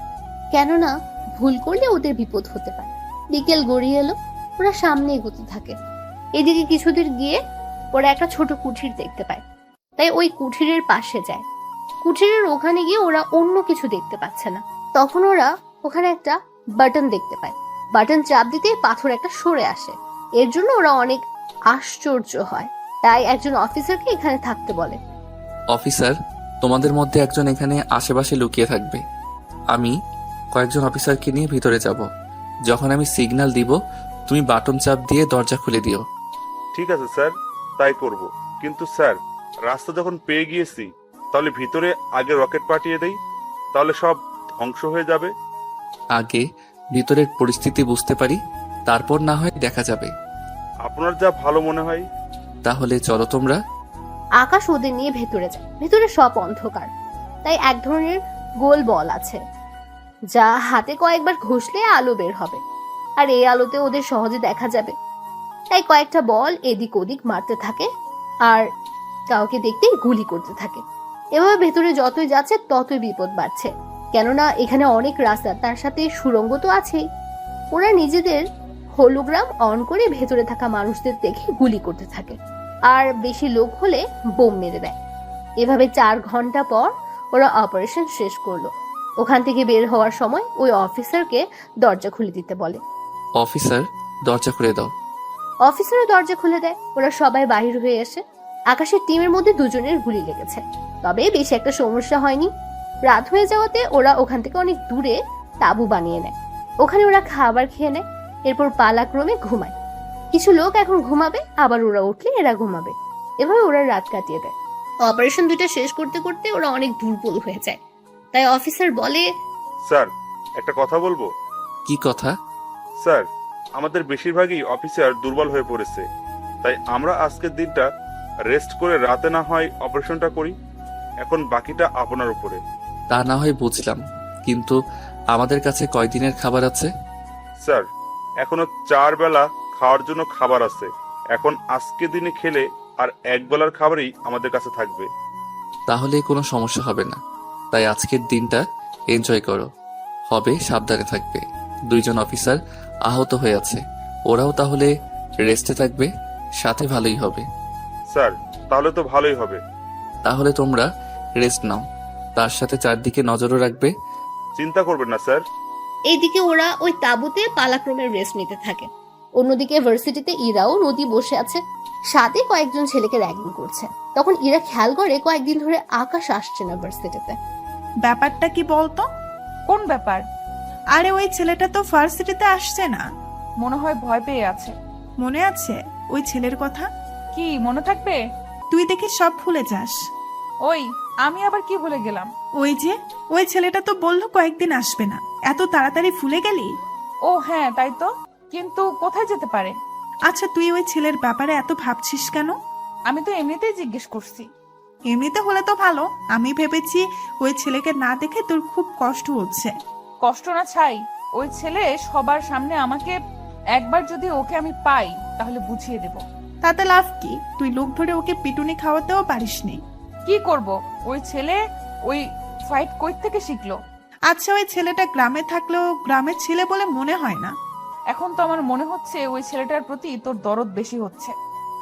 Speaker 2: কেননা ভুল করলে ওদের বিপদ হতে পারে। বিকেল গড়িয়ে এলো। ওরা সামনে এগোতে থাকে। এদিকে কিছুদূর গিয়ে ওরা একটা ছোট কুঠির দেখতে পায়, তাই ওই কুঠিরের পাশে যায়। কুঠিরের ওখানে গিয়ে ওরা অন্য কিছু দেখতে পাচ্ছে না। তখন ওরা ওখানে একটা বাটন দেখতে পায়। বাটন চাপ দিতে পাথর একটা সরে আসে। এর জন্য ওরা অনেক আশ্চর্য হয়, তাই একজন অফিসারকে এখানে থাকতে বলে।
Speaker 4: অফিসার, তোমাদের মধ্যে একজন এখানে আশেপাশে লুকিয়ে থাকবে। আমি কয়েকজন অফিসারকে নিয়ে ভিতরে যাব। যখন আমি সিগন্যাল দিব তুমি বাটন চাপ দিয়ে দরজা খুলে দিও।
Speaker 7: ঠিক আছে স্যার, তাই করব। কিন্তু স্যার, রাস্তা যখন পেয়ে গিয়েছি তাহলে ভিতরে আগে রকেট পাঠিয়ে দেই, তাহলে সব ধ্বংস হয়ে যাবে।
Speaker 4: আগে ভিতরের পরিস্থিতি বুঝতে পারি, তারপর না হয় দেখা যাবে।
Speaker 7: আপনার যা ভালো মনে হয়।
Speaker 4: তাহলে চলো তোমরা।
Speaker 2: আকাশ ওদের নিয়ে ভেতরে যায়। ভেতরে সব অন্ধকার, তাই এক ধরনের গোল বল আছে যা হাতে কয়েকবার ঘষলে আলো বের হবে, আর এই আলোতে ওদের সহজে দেখা যাবে। তাই কয়েকটা বল এদিক ওদিক মারতে থাকে আর কাউকে দেখতেই গুলি করতে থাকে। এভাবে ভেতরে যতই যাচ্ছে ততই বিপদ বাড়ছে, কেননা এখানে অনেক রাস্তা, তার সাথে সুড়ঙ্গ তো আছেই। ওরা নিজেদের হোলোগ্রাম অন করে ভেতরে থাকা মানুষদের দেখে গুলি করতে থাকে, আর বেশি লোক হলে বোম মেরে দেয়। এভাবে 4 ঘন্টা পর ওরা অপারেশন শেষ করলো। ওখান থেকে বের হওয়ার সময় ওই অফিসারকে দরজা খুলে দিতে বলে।
Speaker 4: অফিসার, দরজা খুলে দাও।
Speaker 2: অফিসারও দরজা খুলে দেয়। ওরা সবাই বাহির হয়ে আসে। আকাশের টিমের মধ্যে দুজনের গুলি লেগেছে, তবে বেশি একটা সমস্যা হয়নি। রাত হয়ে যাওয়াতে ওরা ওখান থেকে অনেক দূরে তাঁবু বানিয়ে নেয়। ওখানে ওরা খাবার খেয়ে নেয়, এরপর পালাক্রমে ঘুমায়। কিছু লোক এখন ঘুমাবে, আবার ওরা উঠলে এরা ঘুমাবে। এভাবে ওরা রাত কাটিয়ে দেয়। অপারেশন 2টা শেষ করতে করতে ওরা অনেক দুর্বল হয়ে যায়। তাই অফিসার বলে,
Speaker 7: স্যার, একটা কথা বলবো?
Speaker 4: কি কথা?
Speaker 7: স্যার, আমাদের বেশিরভাগই অফিসার দুর্বল হয়ে পড়েছে, তাই আমরা আজকের দিনটা রেস্ট করে রাতে না হয় অপারেশনটা করি। এখন বাকিটা আপনার উপরে।
Speaker 4: তা না হয় বুঝলাম, কিন্তু আমাদের কাছে কয়দিনের খাবার আছে?
Speaker 7: স্যার, এখনো 4 বেলা খাওয়ার জন্য খাবার আছে। এখন আজকে দিনে খেলে আর 1 বেলার খাবারই আমাদের কাছে থাকবে।
Speaker 4: তাহলে কোনো সমস্যা হবে না, তাই আজকের দিনটা এনজয় করো। হবে, সাবধানে থাকবে। 2 জন অফিসার আহত হয়ে আছে, ওরাও তাহলে রেস্টে থাকবে, সাথে ভালোই হবে।
Speaker 7: স্যার, তাহলে তো ভালোই হবে।
Speaker 4: তাহলে তোমরা রেস্ট নাও, তার সাথে চারদিকে নজরও রাখবে।
Speaker 7: চিন্তা করবেন না স্যার।
Speaker 2: এইদিকে ওরা ওই তাঁবুতে পালাক্রমে রেস্ট নিতে থাকে। অন্যদিকে ভার্সিটিতে ইরাও নদী বসে আছে, সাথে কয়েকজন ছেলেকে র্যাগিং করছে। তখন ইরা খেয়াল করে কয়েকদিন ধরে আকাশ আসছে না ভার্সিটিতে।
Speaker 3: ব্যাপারটা কি বলতো?
Speaker 1: কোন ব্যাপার?
Speaker 3: আরে ওই ছেলেটা তো ভার্সিটিতে আসছে না।
Speaker 1: মনে হয় ভয় পেয়ে আছে।
Speaker 3: মনে আছে ওই ছেলের কথা?
Speaker 1: কি মনে থাকবে?
Speaker 3: তুই দেখি সব ভুলে যাস।
Speaker 1: ওই, আমি আবার কি ভুলে গেলাম?
Speaker 3: ওই ছেলেটা তো বললো কয়েকদিন আসবে না, এত তাড়াতাড়ি ভুলে গেলি?
Speaker 1: ও হ্যাঁ, তাই তো, কিন্তু কোথায় যেতে পারে?
Speaker 3: আচ্ছা, তুই ওই ছেলের ব্যাপারে এত ভাবছিস কেন?
Speaker 1: আমি তো এমনিতেই জিজ্ঞেস করছি।
Speaker 3: এমনিতে হলে তো ভালো। আমি ভেবেছি ওই ছেলেকে না দেখে তোর খুব কষ্ট হচ্ছে।
Speaker 1: কষ্ট না ছাই, ওই ছেলে সবার সামনে আমাকে, একবার যদি ওকে আমি পাই তাহলে বুঝিয়ে দেব।
Speaker 3: তাতে লাভ কি? তুই লোক ধরে ওকে পিটুনি খাওয়াতেও পারিসনি।
Speaker 1: কি করব? ওই ছেলে ওই ফাইট কই থেকে শিখলো?
Speaker 3: আচ্ছা, ওই ছেলেটা গ্রামে থাকলেও গ্রামের ছেলে বলে মনে হয় না।
Speaker 1: এখন তো আমার মনে হচ্ছে ওই ছেলেটার প্রতি তোর দরদ বেশি হচ্ছে।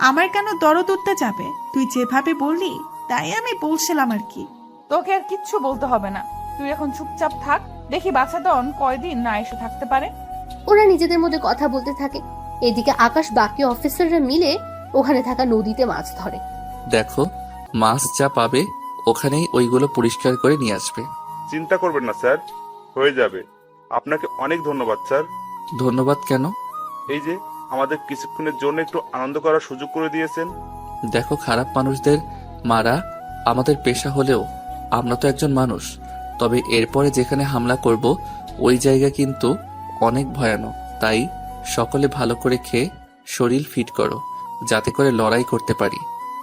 Speaker 3: আমার কেন দরদ উঠতে যাবে? তুই যেভাবে বললি তাই আমি বলছিলাম আর কি।
Speaker 1: তোকে আর কিচ্ছু বলতে হবে না, তুই এখন চুপচাপ থাক। দেখি বাছাদন কয়দিন না এসে থাকতে পারে।
Speaker 2: ওরা নিজেদের মধ্যে কথা বলতে থাকে। এদিকে আকাশ বাকি অফিসাররা মিলে ওখানে থাকা নদীতে মাছ ধরে।
Speaker 4: দেখো, মাছ যা পাবে ওখানেই ওইগুলো পরিষ্কার করে নিয়ে আসবে।
Speaker 7: চিন্তা করবেন না স্যার, হয়ে যাবে। আপনাকে অনেক ধন্যবাদ স্যার।
Speaker 4: ধন্যবাদ কেন?
Speaker 7: এই যে আমাদের কিছুক্ষণের জন্য একটু আনন্দ করার সুযোগ করে দিয়েছেন।
Speaker 4: দেখো, খারাপ মানুষদের মারা আমাদের পেশা হলেও আমরা তো একজন মানুষ। তবে এরপরে যেখানে হামলা করব ওই জায়গা কিন্তু অনেক ভয়ানক, তাই সকলে ভালো করে খেয়ে শরীর ফিট করো, যাতে করে লড়াই করতে পারি।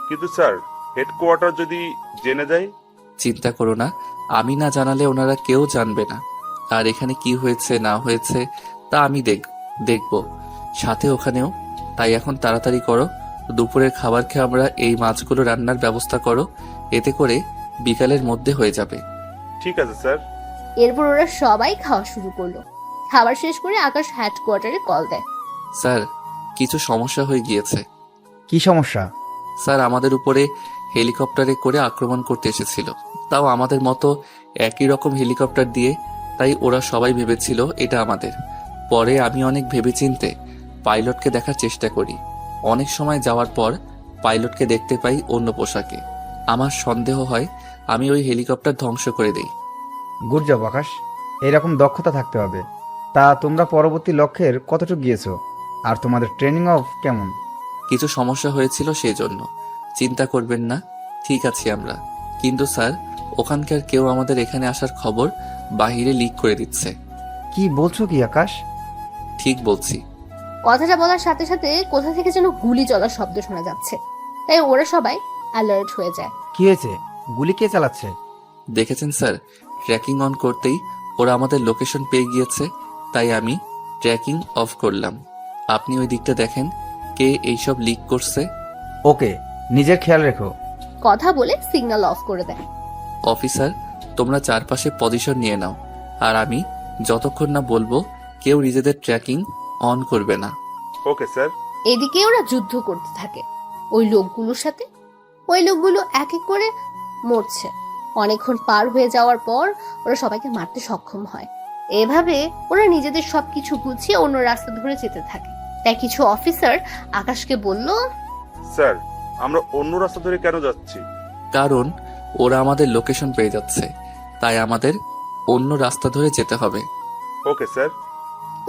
Speaker 7: কিন্তু স্যার, হেডকোয়ার্টার যদি জেনে যায়?
Speaker 4: চিন্তা করো না, আমি না জানালে ওনারা কেউ জানবে না। আর এখানে কি হয়েছে না হয়েছে তা আমি দেখব সাথে ওখানেও। তাই এখন তাড়াতাড়ি করো, দুপুরের খাবার খেয়ে আমরা এই মাছগুলো রান্নার ব্যবস্থা করো, এতে করে বিকালের মধ্যে হয়ে যাবে।
Speaker 7: ঠিক আছে স্যার।
Speaker 2: এরপর ওরা সবাই খাওয়া শুরু করলো। খাবার শেষ করে আকাশ হেডকোয়ার্টারে কল দেয়।
Speaker 4: স্যার, কিছু সমস্যা হয়ে গিয়েছে।
Speaker 6: কি সমস্যা?
Speaker 4: স্যার, আমাদের উপরে হেলিকপ্টারে করে আক্রমণ করতে এসেছিল, তাও আমাদের মতো একই রকম হেলিকপ্টার দিয়ে। তাই ওরা সবাই ভেবেছিল এটা আমাদের। পরে আমি অনেক ভেবেচিন্তে পাইলটকে দেখার চেষ্টা করি। অনেক সময় যাওয়ার পর পাইলটকে দেখতে পাই অন্য পোশাকে। আমার সন্দেহ হয় আমি ওই হেলিকপ্টার ধ্বংস করে দেই।
Speaker 6: গুড জব আকাশ, এরকম দক্ষতা থাকতে হবে। তা তোমরা পরবর্তী লক্ষ্যের কতটুকু গিয়েছো? আর তোমাদের ট্রেনিং অফ কেমন?
Speaker 4: কিছু সমস্যা হয়েছিল সেই জন্য। চিন্তা করবেন না, ঠিক আছি আমরা। কিন্তু স্যার, ওখানকার কেউ আমাদের এখানে আসার খবর বাহিরে লিক করে দিচ্ছে।
Speaker 6: কি বলছো কি আকাশ?
Speaker 4: ঠিক বলছি।
Speaker 2: কথাটা বলার সাথে সাথে কোথা থেকে যেন গুলি চলার শব্দ শোনা যাচ্ছে, তাই ওরা সবাই অ্যালার্ট হয়ে যায়।
Speaker 6: কি হয়েছে? গুলি কে চালাচ্ছে?
Speaker 4: দেখেছেন স্যার, ট্র্যাকিং অন করতেই ওরা আমাদের লোকেশন পেয়ে গিয়েছে, তাই আমি ট্র্যাকিং অফ করলাম। আপনি ওই দিকটা দেখেন কে এইসব লিক করছে।
Speaker 6: ওকে, নিজের খেয়াল রেখো।
Speaker 2: কথা বলে সিগন্যাল অফ করে দেয়।
Speaker 4: অফিসার, তোমরা চারপাশে পজিশন নিয়ে নাও, আর আমি যতক্ষণ না বলবো কেউ নিজেদের ট্র্যাকিং অন করবে না।
Speaker 7: Okay sir.
Speaker 2: এদিকে ওরা যুদ্ধ করতে থাকে ওই লোকগুলোর সাথে। ওই লোকগুলো এক এক করে মরছে। অনেকক্ষণ পার হয়ে যাওয়ার পর ওরা সবাইকে মারতে সক্ষম হয়। এভাবে ওরা নিজেদের সবকিছু গুছিয়ে অন্য রাস্তা ধরে যেতে থাকে। তাই কিছু অফিসার আকাশকে বলল,
Speaker 7: স্যার, আমরা অন্য রাস্তা ধরে কেন যাচ্ছি?
Speaker 4: কারণ ওরা আমাদের লোকেশন পেয়ে যাচ্ছে, তাই আমাদের অন্য রাস্তা ধরে যেতে হবে।
Speaker 7: Okay sir.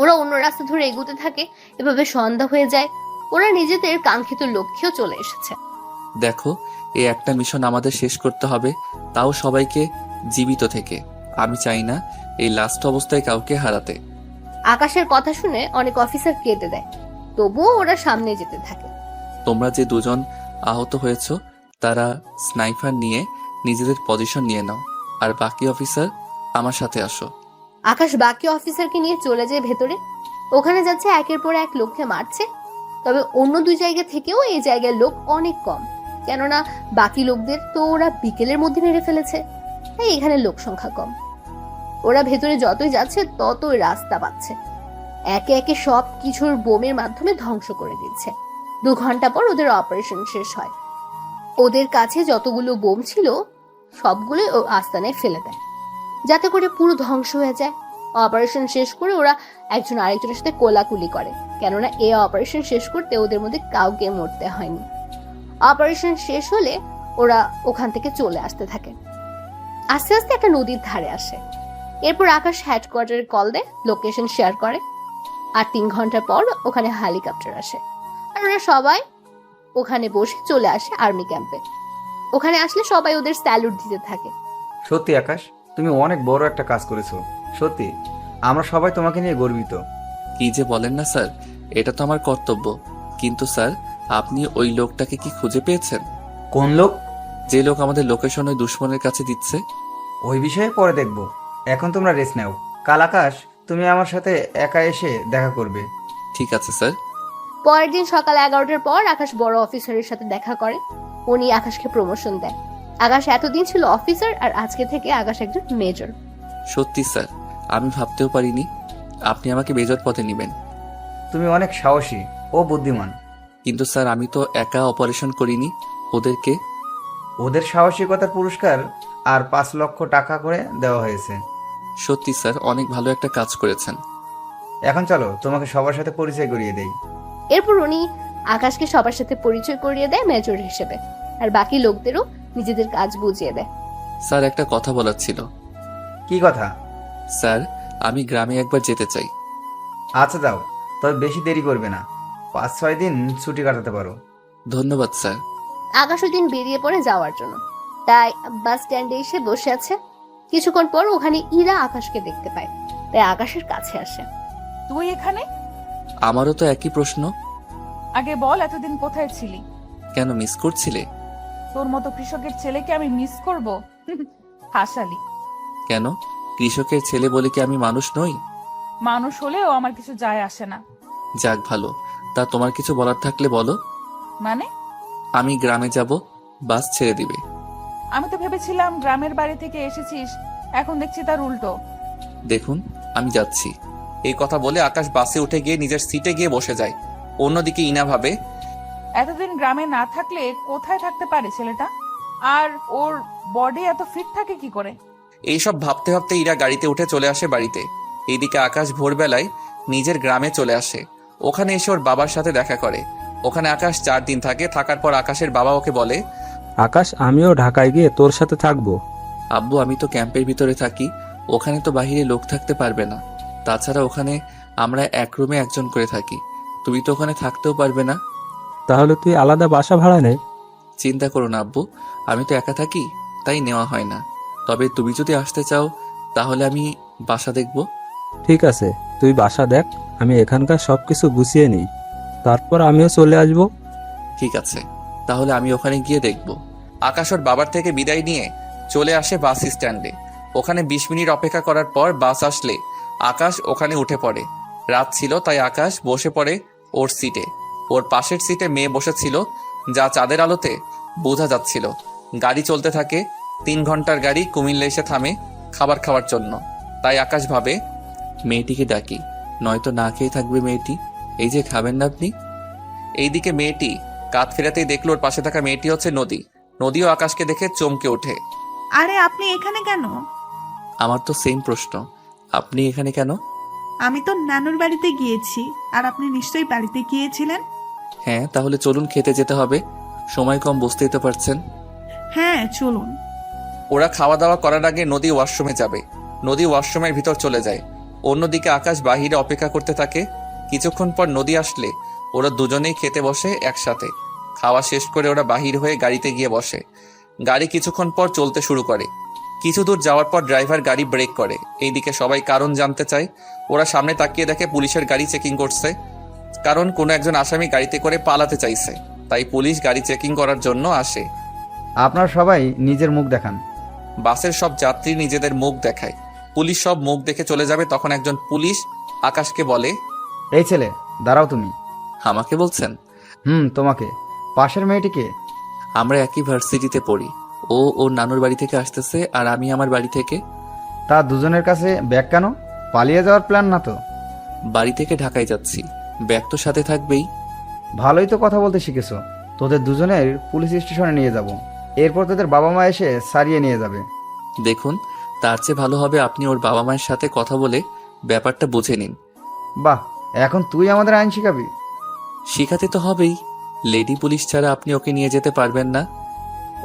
Speaker 2: ওরা অন্য রাস্তা ধরে এগোতে থাকে। এভাবে সন্ধ্যা হয়ে যায়। ওরা নিজেদের কাঙ্ক্ষিত লক্ষ্যেও চলে এসেছে।
Speaker 4: দেখো, এই একটা মিশন আমাদের শেষ করতে হবে, তাও সবাইকে জীবিত থেকে। আমি চাই না এই লাস্ট অবস্থায় কাউকে হারাতে।
Speaker 2: আকাশের কথা শুনে অনেক অফিসার কেটে দেয়, তবুও ওরা সামনে যেতে থাকে।
Speaker 4: তোমরা যে দুজন আহত হয়েছো তারা স্নাইপার নিয়ে নিজেদের পজিশন নিয়ে নাও, আর বাকি অফিসার আমার সাথে আসো।
Speaker 2: আকাশ বাকি অফিসারকে নিয়ে চলে যায় ভেতরে। ওখানে যাচ্ছে একের পর এক লোককে মারছে। তবে অন্য দুই জায়গা থেকেও এই জায়গায় লোক অনেক কম, কেননা বাকি লোকদের তো ওরা বিকেলের মধ্যে মেরে ফেলেছে, তাই এখানে লোক সংখ্যা কম। ওরা ভেতরে যতই যাচ্ছে ততই রাস্তা পাচ্ছে। একে একে সব কিছুর বোমের মাধ্যমে ধ্বংস করে দিচ্ছে। 2 ঘন্টা পর ওদের অপারেশন শেষ হয়। ওদের কাছে যতগুলো বোম ছিল সবগুলোই ও আস্তানায় ফেলে দেয়, যাতে করে পুরো ধ্বংস হয়ে যায়। অপারেশন শেষ করে ওরা একজন আরেকজনের সাথে কোলাকুলি করে, কেননা এই অপারেশন শেষ করতে ওদের মধ্যে কাউকে মরতে হয়নি। অপারেশন শেষ হলে ওরা ওখান থেকে চলে আসতে থাকে। আস্তে আস্তে একটা নদীর ধারে আসে। এরপর আকাশ হেডকোয়ার্টারে কল দেয়, লোকেশন শেয়ার করে। আর 3 ঘন্টা পর ওখানে হেলিকপ্টার আসে, আর ওরা সবাই ওখানে বসে চলে আসে আর্মি ক্যাম্পে। ওখানে আসলে সবাই ওদের স্যালুট দিতে থাকে।
Speaker 6: সত্যি আকাশ, তুমি অনেক বড় একটা কাজ করেছো। সত্যি আমরা সবাই তোমাকে নিয়ে গর্বিত।
Speaker 4: কি যে বলেন না স্যার, এটা তো আমার কর্তব্য। কিন্তু স্যার, আপনি ওই লোকটাকে কি খুঁজে পেয়েছেন?
Speaker 6: কোন লোক?
Speaker 4: যে লোক আমাদের লোকেশন ওই দুশ্মনের কাছে দিচ্ছে।
Speaker 6: ওই বিষয়ে পরে দেখবো, এখন তোমরা রেস্ট নাও। কাল আকাশ, তুমি আমার সাথে একা এসে দেখা করবে।
Speaker 4: ঠিক আছে স্যার।
Speaker 2: পরের দিন সকাল 11টার পর আকাশ বড় অফিসারের সাথে দেখা করে। উনি আকাশকে প্রমোশন দেয়। আকাশ এতদিন ছিল অফিসার, আর আজকে থেকে আকাশ একজন মেজর।
Speaker 4: সত্যি স্যার, আমি ভাবতেও পারিনি আপনি আমাকে মেজর পদে নেবেন।
Speaker 6: তুমি অনেক সাহসী ও বুদ্ধিমান।
Speaker 4: কিন্তু স্যার, আমি তো একা অপারেশন করিনি, ওদেরকে।
Speaker 6: ওদের সাহসিকতার পুরস্কার আর 5 লক্ষ টাকা করে দেওয়া হয়েছে।
Speaker 4: সত্যি স্যার, অনেক ভালো একটা কাজ করেছেন।
Speaker 6: এখন চলো তোমাকে সবার সাথে পরিচয় করিয়ে দেই।
Speaker 2: এরপর উনি আকাশকে সবার সাথে পরিচয় করিয়ে দেয় মেজর হিসেবে, আর বাকি লোকদেরও নিজেদের কাজ বুঝিয়ে দেয়।
Speaker 4: স্যার, একটা কথা বলার ছিল।
Speaker 6: কি কথা?
Speaker 4: স্যার, আমি গ্রামে একবার যেতে চাই।
Speaker 6: আচ্ছা যাও, তবে বেশি দেরি করবে না। 5-6 দিন ছুটি কাটাতে পারো।
Speaker 4: ধন্যবাদ স্যার।
Speaker 2: আকাশ ওই দিন বেরিয়ে পড়ে যাওয়ার জন্য, তাই বাস স্ট্যান্ডে এসে বসে আছে। কিছুক্ষণ পর ওখানে ইরা আকাশকে দেখতে পায়, তাই আকাশের কাছে আসে।
Speaker 1: তুই এখানে?
Speaker 4: আমারও তো একই প্রশ্ন।
Speaker 1: আগে বল, এতদিন কোথায় ছিলি?
Speaker 4: কেন, মিস করছিলে?
Speaker 1: তোর মতো কৃষকের ছেলেকে আমি মিস করব? হাসালি।
Speaker 4: কেন, কৃষকের ছেলে বলে কি আমি মানুষ নই?
Speaker 1: মানুষ হলেও আমার কিছু যায় আসে না।
Speaker 4: যাক ভালো, তা তোমার কিছু বলার থাকলে বলো।
Speaker 1: মানে?
Speaker 4: আমি গ্রামে যাব, বাস ছেড়ে দিবে।
Speaker 1: আমি তো ভেবেছিলাম গ্রামের বাড়ি থেকে এসেছিস, এখন দেখছি তার উল্টো।
Speaker 4: দেখুন, আমি যাচ্ছি। এই কথা বলে আকাশ বাসে উঠে গিয়ে নিজের সিটে গিয়ে বসে যায়। অন্যদিকে ইনা ভাবে,
Speaker 1: এতদিন গ্রামে না থাকলে কোথায় থাকতে পারে ছেলেটা? আর ওর বডি এত ফিট থাকে কি করে?
Speaker 4: এইসব ভাবতে ভাবতে ইরা গাড়িতে উঠে চলে আসে বাড়িতে। এইদিকে আকাশ ভোরবেলায় নিজের গ্রামে চলে আসে। ওখানে এসে ওর বাবার সাথে দেখা করে। ওখানে আকাশ 4 দিন থাকে। থাকার পর আকাশের বাবা ওকে বলে,
Speaker 5: আকাশ, আমিও ঢাকায় গিয়ে তোর সাথে থাকবো।
Speaker 4: আব্বু, আমি তো ক্যাম্পের ভিতরে থাকি, ওখানে তো বাহিরে লোক থাকতে পারবে না। তাছাড়া ওখানে আমরা এক রুমে একজন করে থাকি, তুমি তো ওখানে থাকতেও পারবে না।
Speaker 5: তাহলে তুই আলাদা বাসা ভাড়া নে।
Speaker 4: চিন্তা করো না আব্বু, আমি তো একা থাকি, তাই নেওয়া হয় না। তবে তুমি যদি আসতে চাও তাহলে আমি বাসা দেখব।
Speaker 5: ঠিক আছে, তুই বাসা দেখ, আমি এখানকার সব কিছু গুছিয়ে নিই, তারপর আমিও চলে আসবো।
Speaker 4: ঠিক আছে, তাহলে আমি ওখানে গিয়ে দেখব। আকাশ ওর বাবার থেকে বিদায় নিয়ে চলে আসে বাস স্ট্যান্ডে। ওখানে 20 মিনিট অপেক্ষা করার পর বাস আসলে আকাশ ওখানে উঠে পড়ে। রাত ছিল তাই আকাশ বসে পড়ে ওর সিটে। ওর পাশের সিটে মেয়ে বসেছিল, যা চাঁদের আলোতে বোঝা যাচ্ছিল। গাড়ি চলতে থাকে। 3 ঘন্টার গাড়ি কুমিল্লা এসে থামে খাবার খাওয়ার জন্য। তাই আকাশ ভাবে, মেয়েটিকে ডাকি, নয়তো না খেয়ে থাকবে মেয়েটি। এই যে খাবেন না আপনি? এইদিকে মেয়েটি কাঁধ ফেরাতেই দেখলো ওর পাশে থাকা মেয়েটি হচ্ছে নদী। নদীও আকাশকে দেখে চমকে ওঠে।
Speaker 3: আরে আপনি এখানে কেন?
Speaker 4: আমার তো সেম প্রশ্ন, আপনি এখানে কেন?
Speaker 3: আমি তো নানুর বাড়িতে গিয়েছি, আর আপনি নিশ্চয়ই বাড়িতে গিয়েছিলেন।
Speaker 4: হ্যাঁ, তাহলে চলুন, খেতে যেতে হবে, সময় কম, বুঝতেই তো পারছেন।
Speaker 3: হ্যাঁ চলুন।
Speaker 4: ওরা খাওয়া দাওয়া করার আগে নদী ওয়াশরুমে যাবে। নদী ওয়াশরুমের ভিতর চলে যায়। অন্যদিকে আকাশ বাহিরে অপেক্ষা করতে থাকে। কিছুক্ষণ পর নদী আসলে ওরা দুজনেই খেতে বসে একসাথে। খাওয়া শেষ করে ওরা বাহির হয়ে গাড়িতে গিয়ে বসে। গাড়ি কিছুক্ষণ পর চলতে শুরু করে। কিছু দূর যাওয়ার পর ড্রাইভার গাড়ি ব্রেক করে। এইদিকে সবাই কারণ জানতে চায়। ওরা সামনে তাকিয়ে দেখে পুলিশের গাড়ি চেকিং করছে, কারণ কোনো একজন আসামি গাড়িতে করে পালাতে চাইছে। তাই পুলিশ গাড়ি চেকিং করার জন্য আসে।
Speaker 6: আপনারা সবাই নিজের মুখ দেখান।
Speaker 4: বাসের সব যাত্রী নিজেদের মুখ দেখায়। পুলিশ সব মুখ দেখে চলে যাবে, তখন একজন পুলিশ আকাশকে বলে,
Speaker 6: এই ছেলে, দাঁড়াও তুমি।
Speaker 4: আমাকে বলছেন?
Speaker 6: তোমাকে। পাশের মেয়েটিকে?
Speaker 4: আমরা একই ভার্সিটিতে পড়ি। ও ওর নানুর বাড়ি থেকে আসতেছে আর আমি আমার বাড়ি থেকে।
Speaker 6: তা দুজনের কাছে ব্যাগ কেন? পালিয়ে যাওয়ার প্ল্যান না তো?
Speaker 4: বাড়ি থেকে ঢাকায় যাচ্ছি, ব্যাগ তো সাথে থাকবেই।
Speaker 6: ভালোই তো কথা বলতে শিখেছো। তোদের দুজনের পুলিশ স্টেশনে নিয়ে যাব, এরপর তোদের বাবা মা এসে সারিয়ে নিয়ে যাবে।
Speaker 4: দেখুন, তার চেয়ে ভালো হবে আপনি ওর বাবা মায়ের সাথে কথা বলে ব্যাপারটা বুঝে নিন।
Speaker 6: বাহ, এখন তুই আমাদের আইন শিখাবি?
Speaker 4: শিখাতে তো হবেই, লেডি পুলিশ ছাড়া আপনি ওকে নিয়ে যেতে পারবেন না।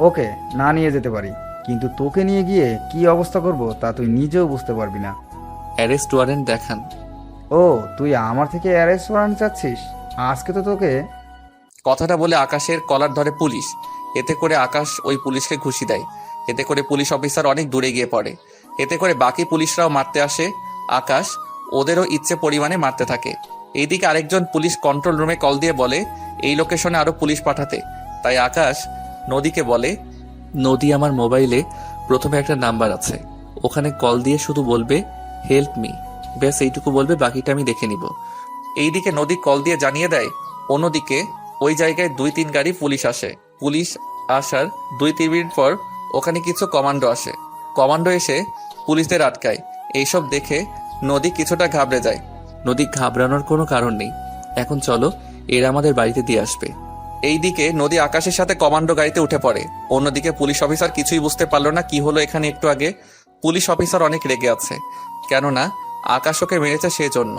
Speaker 6: ওকে না নিয়ে যেতে পারি, কিন্তু তোকে নিয়ে গিয়ে কি অবস্থা করব তা তুই নিজেও বুঝতে পারবি না।
Speaker 4: অ্যারেস্ট ওয়ারেন্ট দেখান।
Speaker 6: ও, তুই আমার থেকে অ্যারেস্ট ওয়ারেন্ট চাচ্ছিস? আজকে তো তোকে।
Speaker 4: কথাটা বলে আকাশের কলার ধরে পুলিশ। এতে করে আকাশ ওই পুলিশকে ঘুষি দেয়। এতে করে পুলিশ অফিসার অনেক দূরে গিয়ে পড়ে। এতে করে বাকি পুলিশরাও মারতে আসে। আকাশ ওদেরও ইচ্ছে পরিমাণে মারতে থাকে। এইদিকে আরেকজন পুলিশ কন্ট্রোল রুমে কল দিয়ে বলে এই লোকেশনে আরো পুলিশ পাঠাতে। তাই আকাশ নদীকে বলে, নদী, আমার মোবাইলে প্রথমে একটা নাম্বার আছে, ওখানে কল দিয়ে শুধু বলবে হেল্প মি, ব্যাস এইটুকু বলবে, বাকিটা আমি দেখে নিব। এইদিকে নদী কল দিয়ে জানিয়ে দেয়। অন্যদিকে ওই জায়গায় 2-3 গাড়ি পুলিশ আসে। পুলিশ আসার 2-3 মিনিট পর ওখানে কিছু কমান্ডো আসে। কমান্ডো এসে পুলিশদের আটকায়। এইসব দেখে নদী কিছুটা ঘাবড়ে যায়। নদী ঘাবড়ানোর কোনো কারণ নেই, এখন চলো, এরা আমাদের বাড়িতে দিয়ে আসবে। এইদিকে নদী আকাশের সাথে কমান্ডো গাড়িতে উঠে পড়ে। অন্যদিকে পুলিশ অফিসার কিছুই বুঝতে পারলো না কি হলো এখানে একটু আগে। পুলিশ অফিসার অনেক রেগে আছে, কেননা আকাশ ওকে মেরেছে সেজন্য।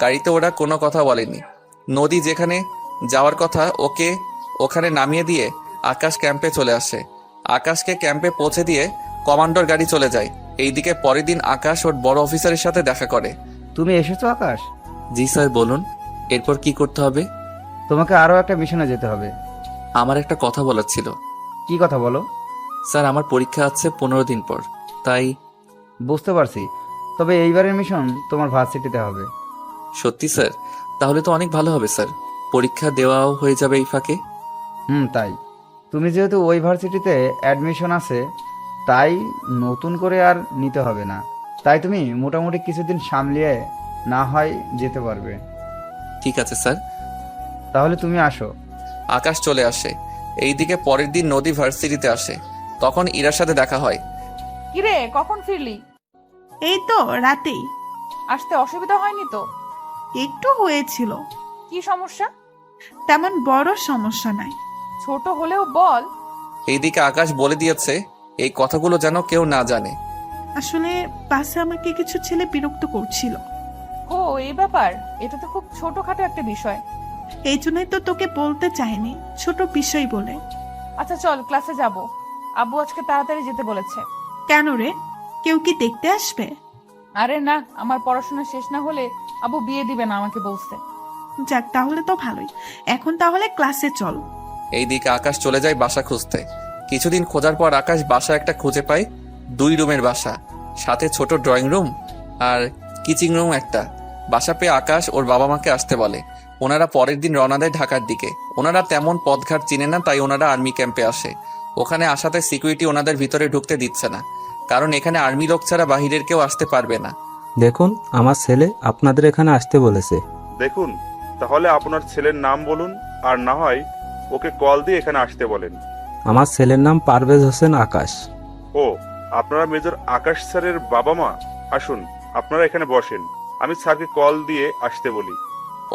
Speaker 4: গাড়িতে ওরা কোনো কথা বলেনি। নদী যেখানে যাওয়ার কথা ওকে ওখানে নামিয়ে দিয়ে আকাশ ক্যাম্পে চলে আসে। আকাশকে ক্যাম্পে পৌঁছে দিয়ে কমান্ডোর গাড়ি চলে যায়। এইদিকে পরের দিন আকাশ ওর বড় অফিসারের সাথে দেখা করে।
Speaker 6: তুমি এসেছো আকাশ?
Speaker 4: জি স্যার, বলুন, এরপর কি করতে হবে?
Speaker 6: তোমাকে আরো একটা মিশনে যেতে হবে।
Speaker 4: আমার একটা কথা বলার ছিল।
Speaker 6: কি কথা বলো?
Speaker 4: স্যার, আমার পরীক্ষা আছে 15 দিন পর, তাই।
Speaker 6: বুঝতে পারছি, তবে এইবারের মিশন তোমার ভার্সিটিতে হবে।
Speaker 4: সত্যি স্যার? তাহলে তো অনেক ভালো হবে স্যার, পরীক্ষা দেওয়াও হয়ে যাবে এই ফাঁকে।
Speaker 6: তাই। তুমি যেহেতু ওই ভার্সিটিতে অ্যাডমিশন আছে, তাই নতুন করে আর নিতে হবে না। তাই তুমি মোটামুটি কিছুদিন সামলিয়ে না হয় যেতে পারবে।
Speaker 4: ঠিক আছে স্যার।
Speaker 6: তাহলে তুমি আসো।
Speaker 4: আকাশ চলে আসে। এইদিকে পরের দিন নদী ভার্সিটিতে আসে। তখন ইরার সাথে দেখা হয়।
Speaker 1: কিরে, কখন ফিরলি?
Speaker 3: এই তো রাতেই।
Speaker 1: আসতে অসুবিধা হয়নি তো?
Speaker 3: একটু হয়েছিল।
Speaker 1: কি সমস্যা?
Speaker 3: তেমন বড় সমস্যা নাই।
Speaker 1: ছোট হলেও বল।
Speaker 4: এইদিকে আকাশ বলে দিয়েছে এই কথাগুলো যেন কেউ না জানে।
Speaker 3: আসলে পাশে আমাকে কিছু ছেলে বিরক্ত করছিল।
Speaker 1: ও, এই ব্যাপার? এটা তো খুব ছোটখাটো একটা বিষয়।
Speaker 3: এই জন্যই তো তোকে বলতে চাইনি, ছোট বিষয় বলে।
Speaker 1: আচ্ছা চল, ক্লাসে যাব। আব্বু আজকে তাড়াতাড়ি যেতে বলেছে।
Speaker 3: কেন রে, কেউ কি দেখতে আসবে?
Speaker 1: আরে না, আমার পড়াশোনা শেষ না হলে আব্বু বিয়ে দিবে না আমাকে বলছে।
Speaker 3: যাক, তাহলে তো ভালোই। এখন তাহলে ক্লাসে চল।
Speaker 4: এইদিকে আকাশ চলে যায় বাসা খুঁজতে। কিছুদিন খোঁজার পর আকাশ বাসা একটা খুঁজে পায়। 2 রুমের বাসা, সাথে ছোট ড্রয়িং রুম আর কিচিং রুম একটা। বাসা পেয়ে আকাশ ওর বাবা মাকে আসতে বলে। ওনারা পরের দিন রওনা দেয় ঢাকার দিকে। ওনারা তেমন পথঘাট চিনে না, তাই ওনারা আর্মি ক্যাম্পে আসে। ওখানে আসাতে সিকিউরিটি ওনাদের ভিতরে ঢুকতে দিচ্ছে না, কারণ এখানে আর্মি লোক ছাড়া বাহিরের কেউ আসতে পারবে না।
Speaker 5: দেখুন, আমার ছেলে আপনাদের এখানে আসতে বলেছে।
Speaker 7: দেখুন, তাহলে আপনার ছেলের নাম বলুন, আর না হয় ওকে কল দিয়ে এখানে আসতে বলেন।
Speaker 5: আমার ছেলের নাম পারভেজ হোসেন আকাশ।
Speaker 7: ও, আপনারা মেজর আকাশ স্যারের বাবা মা? আসুন, আপনারা এখানে বসেন, আমি স্যারকে কল দিয়ে আসতে বলি।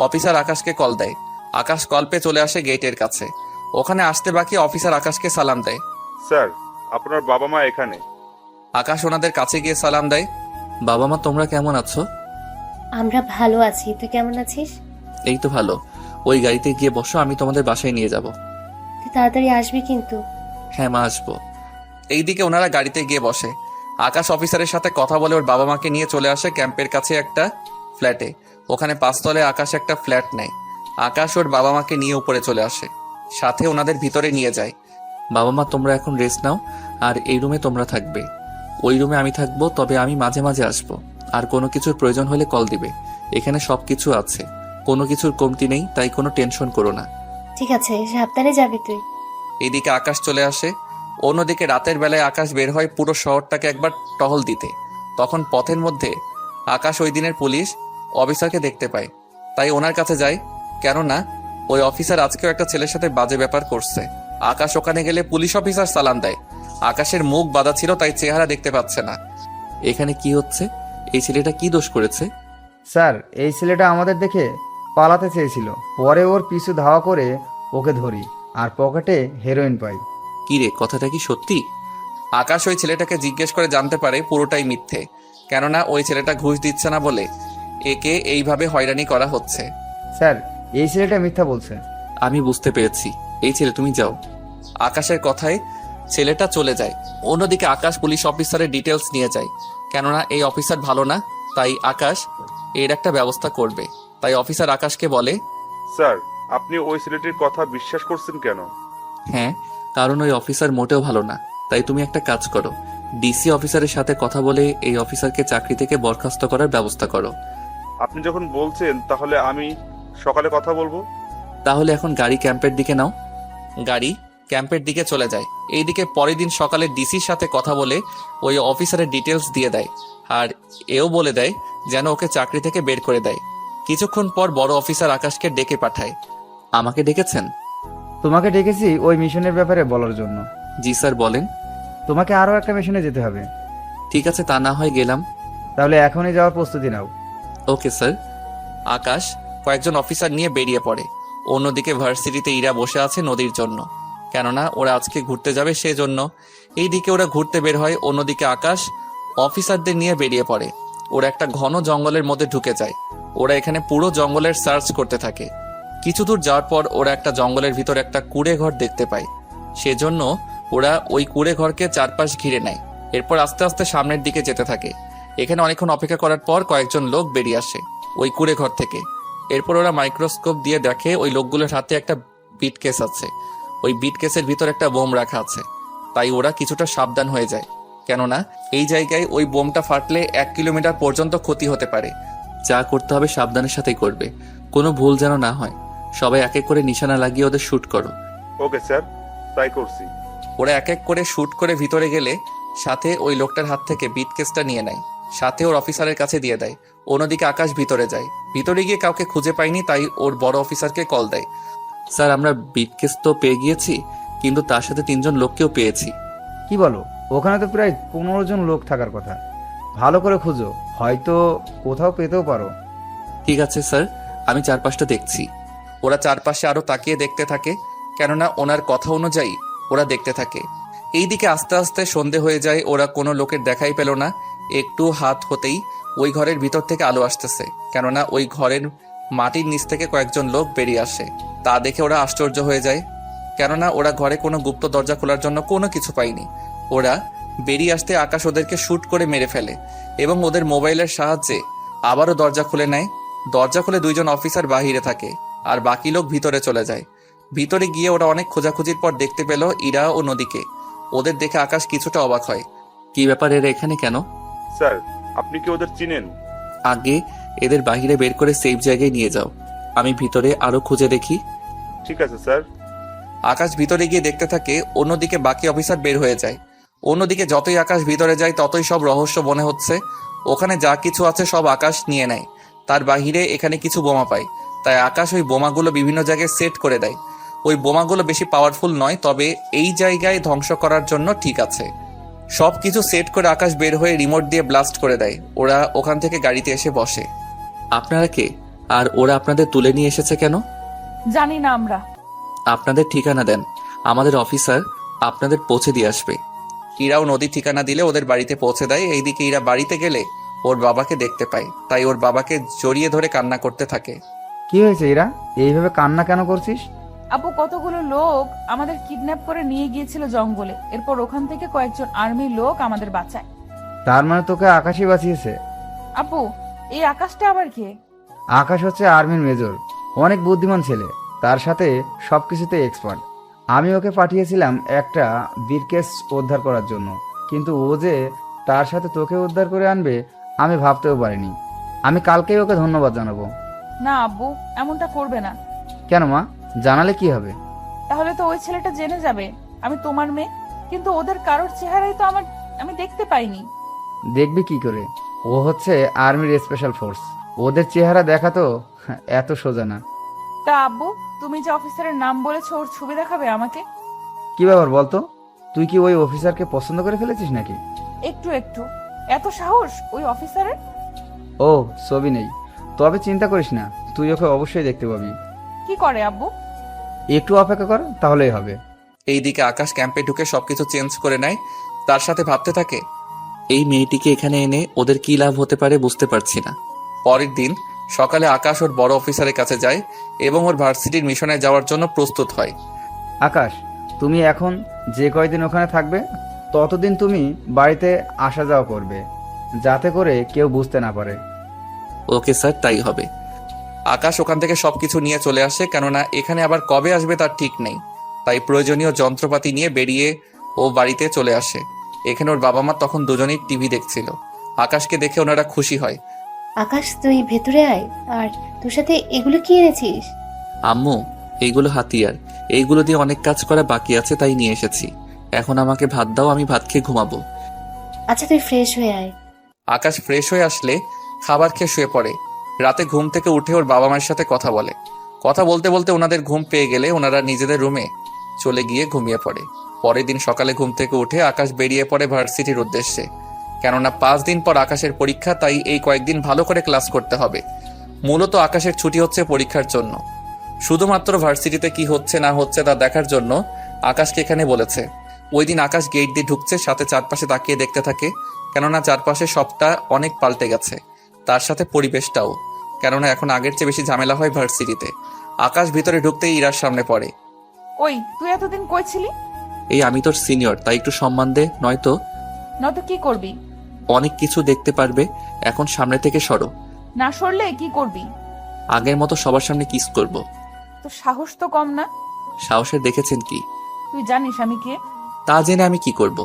Speaker 4: অফিসার আকাশকে কল দেয়। আকাশ কল পেয়ে চলে আসে গেটের কাছে। ওখানে আসতে বাকি অফিসার আকাশকে সালাম দেয়।
Speaker 7: স্যার, আপনার বাবা মা এখানে।
Speaker 4: আকাশ ওনাদের কাছে গিয়ে সালাম দেয়। বাবা মা, তোমরা কেমন আছো?
Speaker 8: আমরা ভালো আছি, তুই কেমন আছিস?
Speaker 4: এই তো ভালো। ওই গাড়িতে গিয়ে বসো, আমি তোমাদের বাসায় নিয়ে যাব।
Speaker 8: তুই তাড়াতাড়ি আসবি কিন্তু।
Speaker 4: হ্যাঁ মা, আসবো। এইদিকে ওনারা গাড়িতে গিয়ে বসে। আকাশ অফিসারের সাথে কথা বলে ওর বাবা মাকে নিয়ে চলে আসে ক্যাম্পের কাছে একটা ফ্ল্যাটে। ওখানে 5 তলায় আকাশ একটা ফ্ল্যাট নেয়। আকাশ ওর বাবা মাকে নিয়ে উপরে চলে আসে, সাথে ওনাদের ভিতরে নিয়ে যায়। বাবা মা, তোমরা এখন রেস্ট নাও, আর এই রুমে তোমরা থাকবে। ওই রুমে আমি থাকবো, তবে আমি মাঝে মাঝে আসবো। আর কোনো কিছুর প্রয়োজন হলে কল দিবে। এখানে সব কিছু আছে, কোনো কিছুর কমতি নেই, তাই কোনো টেনশন করো না।
Speaker 8: ঠিক আছে, সাবধানে যাবি তুই।
Speaker 4: এইদিকে আকাশ চলে আসে। অন্যদিকে রাতের বেলায় আকাশ বের হয় পুরো শহরটাকে একবার টহল দিতে। তখন পথের মধ্যে আকাশ ওই দিনের পুলিশ অফিসারকে দেখতে পায়, তাই ওনার কাছে যায়। কেননা ওই অফিসার আজকেও একটা ছেলের সাথে বাজে ব্যাপার করছে। আকাশ ওখানে গেলে পুলিশ অফিসার সালাম দেয়। আকাশের মুখ বাঁধা ছিল, তাই চেহারা দেখতে পাচ্ছে না। এখানে কি হচ্ছে? এই ছেলেটা কি দোষ করেছে?
Speaker 6: স্যার, এই ছেলেটা আমাদের দেখে পালাতে চেয়েছিল, পরে ওর পিছু ধাওয়া করে ওকে ধরি, আর পকেটে হেরোইন পাই।
Speaker 4: কি রে, কথাটা কি সত্যি? আকাশ ওই ছেলেটাকে জিজ্ঞেস করে জানতে পারে পুরোটাই মিথ্যে, কেননা ওই ছেলেটা ঘুষ দিচ্ছে না বলে একে এইভাবে হয়রানি করা হচ্ছে।
Speaker 6: স্যার, এই ছেলেটা মিথ্যা বলছে।
Speaker 4: আমি বুঝতে পেরেছি। এই ছেলে, তুমি যাও। আকাশের কথায় ছেলেটা চলে যায়। অন্যদিকে আকাশ পুলিশ অফিসারের ডিটেলস নিয়ে যায়, কেননা এই অফিসার ভালো না, তাই আকাশ এর একটা ব্যবস্থা করবে। তাই অফিসার আকাশকে বলে,
Speaker 7: স্যার, আপনি ওই ছেলেটির কথা বিশ্বাস করছেন কেন?
Speaker 4: হ্যাঁ, কারণ ওই অফিসার মোটেও ভালো না। তাই তুমি একটা কাজ করো, ডিসি অফিসারের সাথে কথা বলে এই অফিসারকে চাকরি থেকে বরখাস্ত করার ব্যবস্থা করো।
Speaker 7: আপনি যখন বলছেন, তাহলে আমি সকালে কথা বলবো।
Speaker 4: তাহলে এখন গাড়ি ক্যাম্পের দিকে নাও। গাড়ি ক্যাম্পের দিকে চলে যায়। এইদিকে পরের দিন সকালে ডিসির সাথে কথা বলে ওই অফিসারের ডিটেলস দিয়ে দেয়, আর এও বলে দেয় যেন ওকে চাকরি থেকে বের করে দেয়। কিছুক্ষণ পর বড় অফিসার আকাশকে ডেকে পাঠায়। আমাকে ডেকেছেন?
Speaker 6: তোমাকে ডেকেছি ওই মিশনের ব্যাপারে বলার জন্য।
Speaker 4: জি স্যার, বলেন।
Speaker 6: তোমাকে আরও একটা মিশনে যেতে হবে।
Speaker 4: ঠিক আছে, তা না হয় গেলাম।
Speaker 6: তাহলে এখনই যাওয়ার প্রস্তুতি নাও।
Speaker 4: Okay sir. আকাশ কয়েকজন অফিসার নিয়ে বেরিয়ে পড়ে। অন্যদিকে ভার্সিটিতে ইরা বসে আছে নদীর জন্য, কেননা ওরা আজকে ঘুরতে যাবে সেজন্য। এইদিকে ওরা ঘুরতে বের হয়, অন্যদিকে আকাশ অফিসারদের নিয়ে বেরিয়ে পড়ে। ওরা একটা ঘন জঙ্গলের মধ্যে ঢুকে যায়। ওরা এখানে পুরো জঙ্গলের সার্চ করতে থাকে। কিছু দূর যাওয়ার পর ওরা একটা জঙ্গলের ভিতর একটা কুঁড়ে ঘর দেখতে পায়। সেজন্য ওরা ওই কুঁড়ে ঘরকে চারপাশ ঘিরে নেয়। এরপর আস্তে আস্তে সামনের দিকে যেতে থাকে। এখানে অনেকক্ষণ অপেক্ষা করার পর কয়েকজন লোক বেরিয়ে আসে ওই কুঁড়ে ঘর থেকে। এরপর ওরা মাইক্রোস্কোপ দিয়ে দেখে ওই লোকগুলোর হাতে একটা বিট কেস আছে। ওই বিট কেসের ভিতর একটা বোম রাখা আছে। তাই ওরা কিছুটা সাবধান হয়ে যায়, কেননা এই জায়গায় ওই বোমটা ফাটলে 1 কিলোমিটার পর্যন্ত ক্ষতি হতে পারে। যা করতে হবে সাবধানের সাথেই করবে, কোনো ভুল যেন না হয়। সবাই এক এক করে নিশানা লাগিয়ে ওদের শুট করো।
Speaker 7: ওকে স্যার, তাই করছি।
Speaker 4: ওরা এক এক করে শুট করে ভিতরে গেলে সাথে ওই লোকটার হাত থেকে বিট কেসটা নিয়ে নেয়, সাথে ওর অফিসারের কাছে দিয়ে দেয়। অন্যদিকে আকাশ ভিতরে যায়। ভিতরে গিয়ে কাউকে খুঁজে পায়নি, তাই ওর বড় অফিসারকে কল দেয়। স্যার, আমরা বিট কেস তো পেয়ে গিয়েছি, কিন্তু তার সাথে 3 জন লোককেও পেয়েছি।
Speaker 6: কি বলো? ওখানে তো প্রায় 15 জন লোক থাকার কথা। ভালো করে খুঁজো, হয়তো কোথাও পেতেও পারো।
Speaker 4: ঠিক আছে স্যার, আমি চারপাশটা দেখছি। ওরা চারপাশে আরো তাকিয়ে দেখতে থাকে, কেননা ওনার কথা অনুযায়ী ওরা দেখতে থাকে। এইদিকে আস্তে আস্তে সন্ধে হয়ে যায়। ওরা কোনো লোকের দেখাই পেল না। একটু হাত হতেই ওই ঘরের ভিতর থেকে আলো আসতেছে, কেননা ওই ঘরের মাটির নিচ থেকে কয়েকজন লোক বেরিয়ে আসে। তা দেখে ওরা আশ্চর্য হয়ে যায়, কেননা ওরা ঘরে কোনো গুপ্ত দরজা খোলার জন্য কোনো কিছু পায়নি। ওরা বেরিয়ে আসতে আকাশ ওদেরকে শুট করে মেরে ফেলে এবং ওদের মোবাইলের সাহায্যে আবারও দরজা খুলে নেয়। দরজা খুলে 2 জন অফিসার বাহিরে থাকে, আর বাকি লোক ভিতরে চলে যায়। ভিতরে গিয়ে ওরা অনেক খোঁজাখুঁজির পর দেখতে পেল ইরা ও নদীকে। ওদের দেখে আকাশ কিছুটা অবাক হয়। কি ব্যাপার, এরা এখানে কেন?
Speaker 7: স্যার, আপনি কি ওদের চিনেন?
Speaker 4: আগে এদের বাহিরে বের করে সেফ জায়গায় নিয়ে যাও। আমি ভিতরে আরো খুঁজে দেখি।
Speaker 7: ঠিক আছে স্যার।
Speaker 4: আকাশ ভিতরে গিয়ে দেখতে থাকে, অন্যদিকে বাকি অফিসার বের হয়ে যায়। অন্যদিকে যতই আকাশ ভিতরে যায় ততই সব রহস্য মনে হচ্ছে। ওখানে যা কিছু আছে সব আকাশ নিয়ে নেয়। তার বাহিরে এখানে কিছু বোমা পায়, তাই আকাশ ওই বোমাগুলো বিভিন্ন জায়গায় সেট করে দেয়। ওই বোমাগুলো বেশি পাওয়ারফুল নয়, তবে এই জায়গায় ধ্বংস করার জন্য ঠিক আছে। সব কিছু সেট করে আকাশ বের হয়ে রিমোট দিয়ে ব্লাস্ট করে দেয়। ওরা ওখান থেকে গাড়িতে এসে বসে। আপনারা কে? আর ওরা আপনাদের তুলে নিয়ে এসেছে কেন?
Speaker 1: জানি না আমরা।
Speaker 4: আপনাদের ঠিকানা দেন, আমাদের অফিসার আপনাদের পৌঁছে দিয়ে আসবে। ইরাও নদীর ঠিকানা দিলে ওদের বাড়িতে পৌঁছে দেয়। এইদিকে ইরা বাড়িতে গেলে ওর বাবাকে দেখতে পায়, তাই ওর বাবাকে জড়িয়ে ধরে কান্না করতে থাকে।
Speaker 6: কি হয়েছে ইরা, এইভাবে কান্না কেন করছিস?
Speaker 1: আপু, কতগুলো লোক আমাদের কিডন্যাপ করে নিয়ে গিয়েছিল জঙ্গলে। এরপর ওখান থেকে কয়েকজন আর্মি লোক আমাদের বাঁচায়।
Speaker 6: তার মানে তোকে আকাশই বাঁচিয়েছে?
Speaker 1: আপু, এই আকাশটা আবার কে?
Speaker 6: আকাশ হচ্ছে আর্মির মেজর, অনেক বুদ্ধিমান ছেলে, তার সাথে সবকিছুতে এক্সপার্ট। আমি ওকে পাঠিয়েছিলাম একটা ব্রিফকেস উদ্ধার করার জন্য, কিন্তু ও যে তার সাথে তোকে উদ্ধার করে আনবে আমি ভাবতেও পারিনি। আমি কালকেই ওকে ধন্যবাদ জানাবো।
Speaker 1: না আব্বু, এমনটা করবে না।
Speaker 6: কেন মা, জানালে কি হবে?
Speaker 1: তাহলে তো ওই ছেলেটা জেনে যাবে আমি তোমার মেয়ে। কিন্তু ওদের কারোর চেহারাই তো আমি দেখতে পাইনি।
Speaker 6: দেখবি কি করে, ও হচ্ছে আর্মির স্পেশাল ফোর্স, ওদের চেহারা দেখা তো এত সোজা না।
Speaker 1: তা আব্বু, তুমি যে অফিসারের নাম বলেছো ওর ছবি দেখাবে আমাকে?
Speaker 6: কি ব্যাপার বলতো, তুই কি ওই অফিসারকে পছন্দ করে ফেলেছিস নাকি?
Speaker 1: একটু একটু। এত সাহস ওই অফিসারের?
Speaker 6: ও, ছবি নেই, তবে চিন্তা করিস না, তুই ওকে অবশ্যই দেখতে পাবি।
Speaker 1: কি করে আব্বু?
Speaker 6: একটু অপেক্ষা কর, তাহলেই হবে।
Speaker 4: এইদিকে আকাশ ক্যাম্পে ঢুকে সবকিছু চেঞ্জ করে নেয়। তার সাথে ভাবতে থাকে, এই মেয়েটিকে এখানে এনে ওদের কি লাভ হতে পারে বুঝতে পারছি না। পরের দিন সকালে আকাশ ওর বড় অফিসারের কাছে যায় এবং ওর ভার্সিটির মিশনে যাওয়ার জন্য প্রস্তুত হয়।
Speaker 6: আকাশ, তুমি এখন যে কয়দিন ওখানে থাকবে ততদিন তুমি বাড়িতে আসা যাওয়া করবে, যাতে করে কেউ বুঝতে না পারে।
Speaker 4: ওকে স্যার, তাই হবে। আকাশ ওখান থেকে সবকিছু নিয়ে চলে আসে, কেননা এখানে আবার কবে আসবে তার ঠিক নেই। তাই প্রয়োজনীয় যন্ত্রপাতি নিয়ে বেরিয়ে ও বাড়িতে চলে আসে। এখানে ওর বাবা মা তখন দুজনেই টিভি দেখছিল। আকাশকে দেখে ওনারা খুশি হয়।
Speaker 8: আকাশ, তুই ভেতরে আয়। আর তোর সাথে এগুলো কি এনেছিস?
Speaker 4: আম্মু, এইগুলো হাতিয়ার, এইগুলো দিয়ে অনেক কাজ করা বাকি আছে, তাই নিয়ে এসেছি। এখন আমাকে ভাত দাও, আমি ভাত খেয়ে ঘুমাবো।
Speaker 8: আচ্ছা, তুই ফ্রেশ হয়ে আয়।
Speaker 4: আকাশ ফ্রেশ হয়ে আসলে খাবার খেয়ে শুয়ে পড়ে। রাতে ঘুম থেকে উঠে ওর বাবা মায়ের সাথে কথা বলে। কথা বলতে বলতে ওনাদের ঘুম পেয়ে গেলে ওনারা নিজেদের রুমে চলে গিয়ে ঘুমিয়ে পড়ে। পরের দিন সকালে ঘুম থেকে উঠে আকাশ বেরিয়ে পড়ে ভার্সিটির উদ্দেশ্যে। কেননা 5 দিন পর আকাশের পরীক্ষা, তাই এই কয়েকদিন ভালো করে ক্লাস করতে হবে। মূলত আকাশের ছুটি হচ্ছে পরীক্ষার জন্য। শুধুমাত্র ভার্সিটিতে কি হচ্ছে না হচ্ছে তা দেখার জন্য আকাশকে এখানে বলেছে। ওই দিন আকাশ গেট দিয়ে ঢুকছে, সাথে চারপাশে তাকিয়ে দেখতে থাকে, কেননা চারপাশে সবটা অনেক পাল্টে গেছে, তার সাথে পরিবেশটাও। কেননা এখন আগের চেয়ে বেশি ঝামেলা হয় ভার্সিটিতে। আকাশ ভিতরে ঢুকতেই ইরার সামনে পড়ে।
Speaker 1: ওই, তুই এতদিন কই ছিলি?
Speaker 4: এই আমি তোর সিনিয়র, তাই একটু সম্মান দে, নয়তো
Speaker 1: নয়তো কি করবি?
Speaker 4: অনেক কিছু দেখতে পারবে। এখন সামনে থেকে সরো।
Speaker 1: না সরলে কি করবি?
Speaker 4: আগের মতো সবার সামনে কিস করব।
Speaker 1: তো সাহস তো কম না।
Speaker 4: সাহসের দেখেছেন কি?
Speaker 1: তুই জানিস আমি কে?
Speaker 4: তা জেনে আমি কি করব?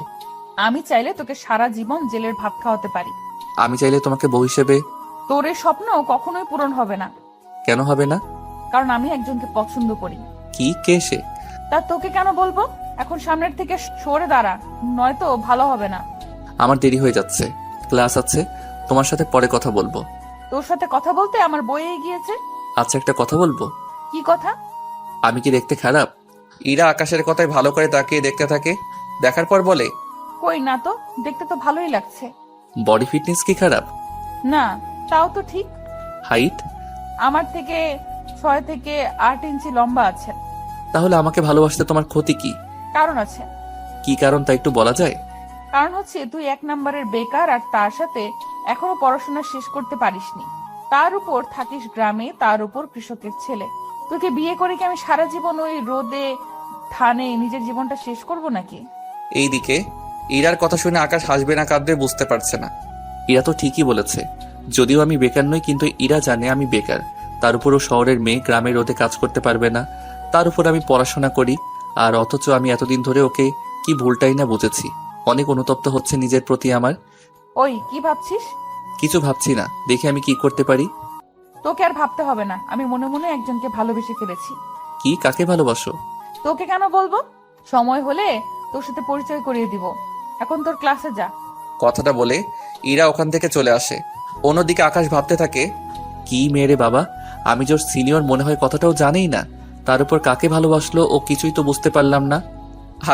Speaker 1: আমি চাইলে তোকে সারা জীবন জেলের ভাত খাওয়াতে পারি।
Speaker 4: আমি চাইলে তোমাকে বউ হিসেবে।
Speaker 1: তোর এই স্বপ্ন কখনোই পূরণ হবে না।
Speaker 4: কেন হবে না?
Speaker 1: কারণ আমি একজনকে পছন্দ করি।
Speaker 4: কি, কে সে?
Speaker 1: তা তোকে কেন বলবো? এখন সামনের থেকে সরে দাঁড়া, নয়তো ভালো হবে না।
Speaker 4: আমার দেরি হয়ে যাচ্ছে, ক্লাস আছে, তোমার সাথে পরে কথা বলবো।
Speaker 1: তোর সাথে কথা বলতে আমার বইয়ে গিয়েছে।
Speaker 4: আচ্ছা, একটা কথা বলবো?
Speaker 1: কি কথা?
Speaker 4: আমি কি দেখতে খারাপ? ইরা আকাশের কথায় ভালো করে তাকিয়ে দেখতে থাকে। দেখার পর বলে,
Speaker 1: কই না তো, দেখতে তো ভালোই লাগছে।
Speaker 4: বডি ফিটনেস কি খারাপ?
Speaker 1: না, তাও তো ঠিক।
Speaker 4: হাইট?
Speaker 1: আমার থেকে 6 থেকে 8 ইঞ্চি লম্বা আছে।
Speaker 4: তাহলে আমাকে ভালোবাসতে তোমার ক্ষতি কি?
Speaker 1: কারণ আছে।
Speaker 4: কি কারণ তা একটু বলা যায়?
Speaker 1: কারণ হচ্ছে তুই 1 নম্বরের বেকার, আর তার সাথে এখনো পড়াশোনা শেষ করতে পারিসনি। তার উপর থাকিস গ্রামে, তার উপর কৃষকের ছেলে। তোকে বিয়ে করে কি আমি সারা জীবন ওই রোদে ধানে নিজের জীবনটা শেষ করব নাকি?
Speaker 4: এইদিকে ইরার কথা শুনে আকাশ হাসবে না কাঁদবে বুঝতে পারছে না। ইরা তো ঠিকই বলেছে, যদিও আমি বেকার নই, কিন্তু ইরা জানে আমি বেকার। তার উপরও শহরের মেয়ে গ্রামের রোদে কাজ করতে পারবে না। তার উপর আমি পড়াশোনা করি, আর অথচ আমি এতদিন ধরে ওকে কি ভুলটাই না বুঝেছি। অনেক অনুতপ্ত হচ্ছে নিজের প্রতি আমার।
Speaker 1: ওই, কি ভাবছিস?
Speaker 4: কিছু ভাবছি না, দেখি আমি কি করতে পারি।
Speaker 1: তোকে আর ভাবতে হবে না, আমি মনে মনে একজনকে ভালোবেসে ফেলেছি।
Speaker 4: কি, কাকে ভালোবাসো?
Speaker 1: তোকে কেন বলবো, সময় হলে তোর সাথে পরিচয় করিয়ে দিব। এখন তোর ক্লাসে যা।
Speaker 4: কথাটা বলে ইরা ওখান থেকে চলে আসে। অন্যদিকে আকাশ ভাবতে থাকে, কি মেয়ে বাবা, আমি যে ওর সিনিয়র মনে হয় কথাটাও জানেই না, তার উপর কাকে ভালোবাসলো ও কিছুই তো বুঝতে পারলাম না।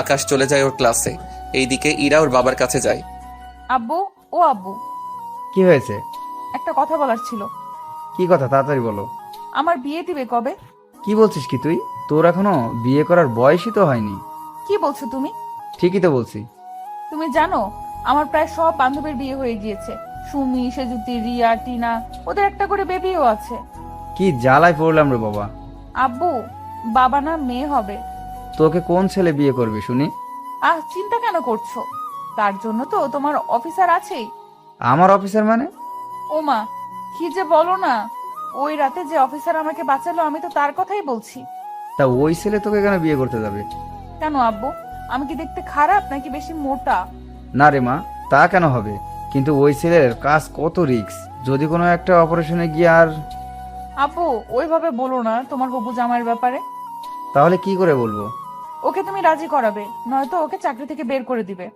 Speaker 4: আকাশ চলে যায় ওর ক্লাসে। এইদিকে ইরা ওর বাবার কাছে যায়।
Speaker 1: আব্বু, ও আব্বু,
Speaker 6: কি হয়েছে?
Speaker 1: একটা কথা বলার ছিল।
Speaker 6: কি কথা, তাড়াতাড়ি বলো।
Speaker 1: আমার বিয়ে দিবে কবে?
Speaker 6: কি বলছিস কি তুই? তোর এখনো বিয়ে করার বয়সই তো হয়নি।
Speaker 1: কি বলছো তুমি?
Speaker 6: ঠিকই তো বলছি।
Speaker 1: তুমি জানো আমার প্রায় সব বান্ধবীর বিয়ে হয়ে গিয়েছে। সুমি, সেজুতি, রিয়া, টিনা, ওদের একটা করে বেবিও আছে।
Speaker 6: কি জ্বালায় পড়লাম রে বাবা।
Speaker 1: আব্বু, বাবা না মেয়ে হবে।
Speaker 6: তোকে কোন ছেলে বিয়ে করবে শুনি?
Speaker 1: চিন্তা কেন করছো? তার জন্য তো তোমার অফিসার আছেই।
Speaker 6: আমার অফিসার মানে?
Speaker 1: ওমা, কি যে বলো না। ওই রাতে যে অফিসার আমাকে বাঁচালো, আমি তো তার কথাই বলছি।
Speaker 6: তা ওই ছেলে তোকে কেন বিয়ে করতে যাবে?
Speaker 1: কেন আব্বু, আমি কি দেখতে খারাপ নাকি বেশি মোটা?
Speaker 6: না রে মা, তা কেন হবে? কিন্তু ওই ছেলের কাজ কত রিস্ক, যদি কোনো একটা অপারেশনে গিয়ে আর...
Speaker 1: আব্বু, ওইভাবে বলো না তোমার হবু জামাইয়ের ব্যাপারে।
Speaker 6: তাহলে কি করে বলবো?
Speaker 1: ওকে তুমি রাজি করাবে, নয়তো ওকে চাকরি থেকে বের করে দিবে।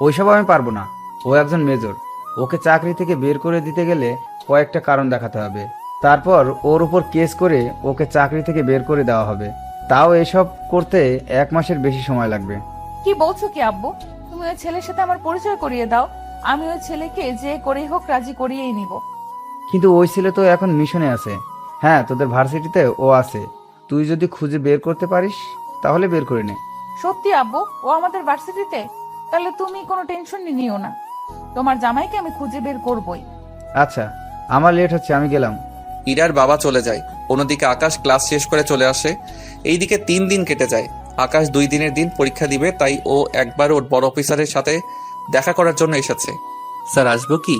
Speaker 6: ওইসব আমি পারবো না। ও একজন মেজর। ওকে চাকরি থেকে বের করে দিতে গেলে কয়েকটা কারণ দেখাতে হবে। তারপর ওর উপর কেস করে ওকে চাকরি থেকে বের করে দেওয়া হবে। তাও এসব করতে 1 মাসের বেশি সময় লাগবে।
Speaker 1: কি বলছো কি আব্বু? তুমি ওই ছেলের সাথে আমার পরিচয় করিয়ে দাও, আমি ওই ছেলেকে যে করেই হোক রাজি করিয়েই নিব।
Speaker 6: কিন্তু ওই ছেলে তো এখন মিশনে আছে। হ্যাঁ, তোদের ভার্সিটিতে ও আছে। তুই যদি খুঁজে বের করতে পারিস তাহলে বের করে নে।
Speaker 1: সত্যি আব্বু, ও আমাদের ভার্সিটিতে? তাহলে তুমি কোনো টেনশন নিও না, তোমার জামাইকে আমি খুঁজে বের করবই।
Speaker 6: আচ্ছা, আমার লেট হচ্ছে, আমি গেলাম।
Speaker 4: ইরার বাবা চলে যায়। অন্যদিকে আকাশ ক্লাস শেষ করে চলে আসে। এইদিকে 3 দিন কেটে যায়। আকাশ 2 দিনের দিন পরীক্ষা দিবে, তাই ও একবার ওর বড় অফিসারের সাথে দেখা করার জন্য এসেছে। স্যার, আসবো কি?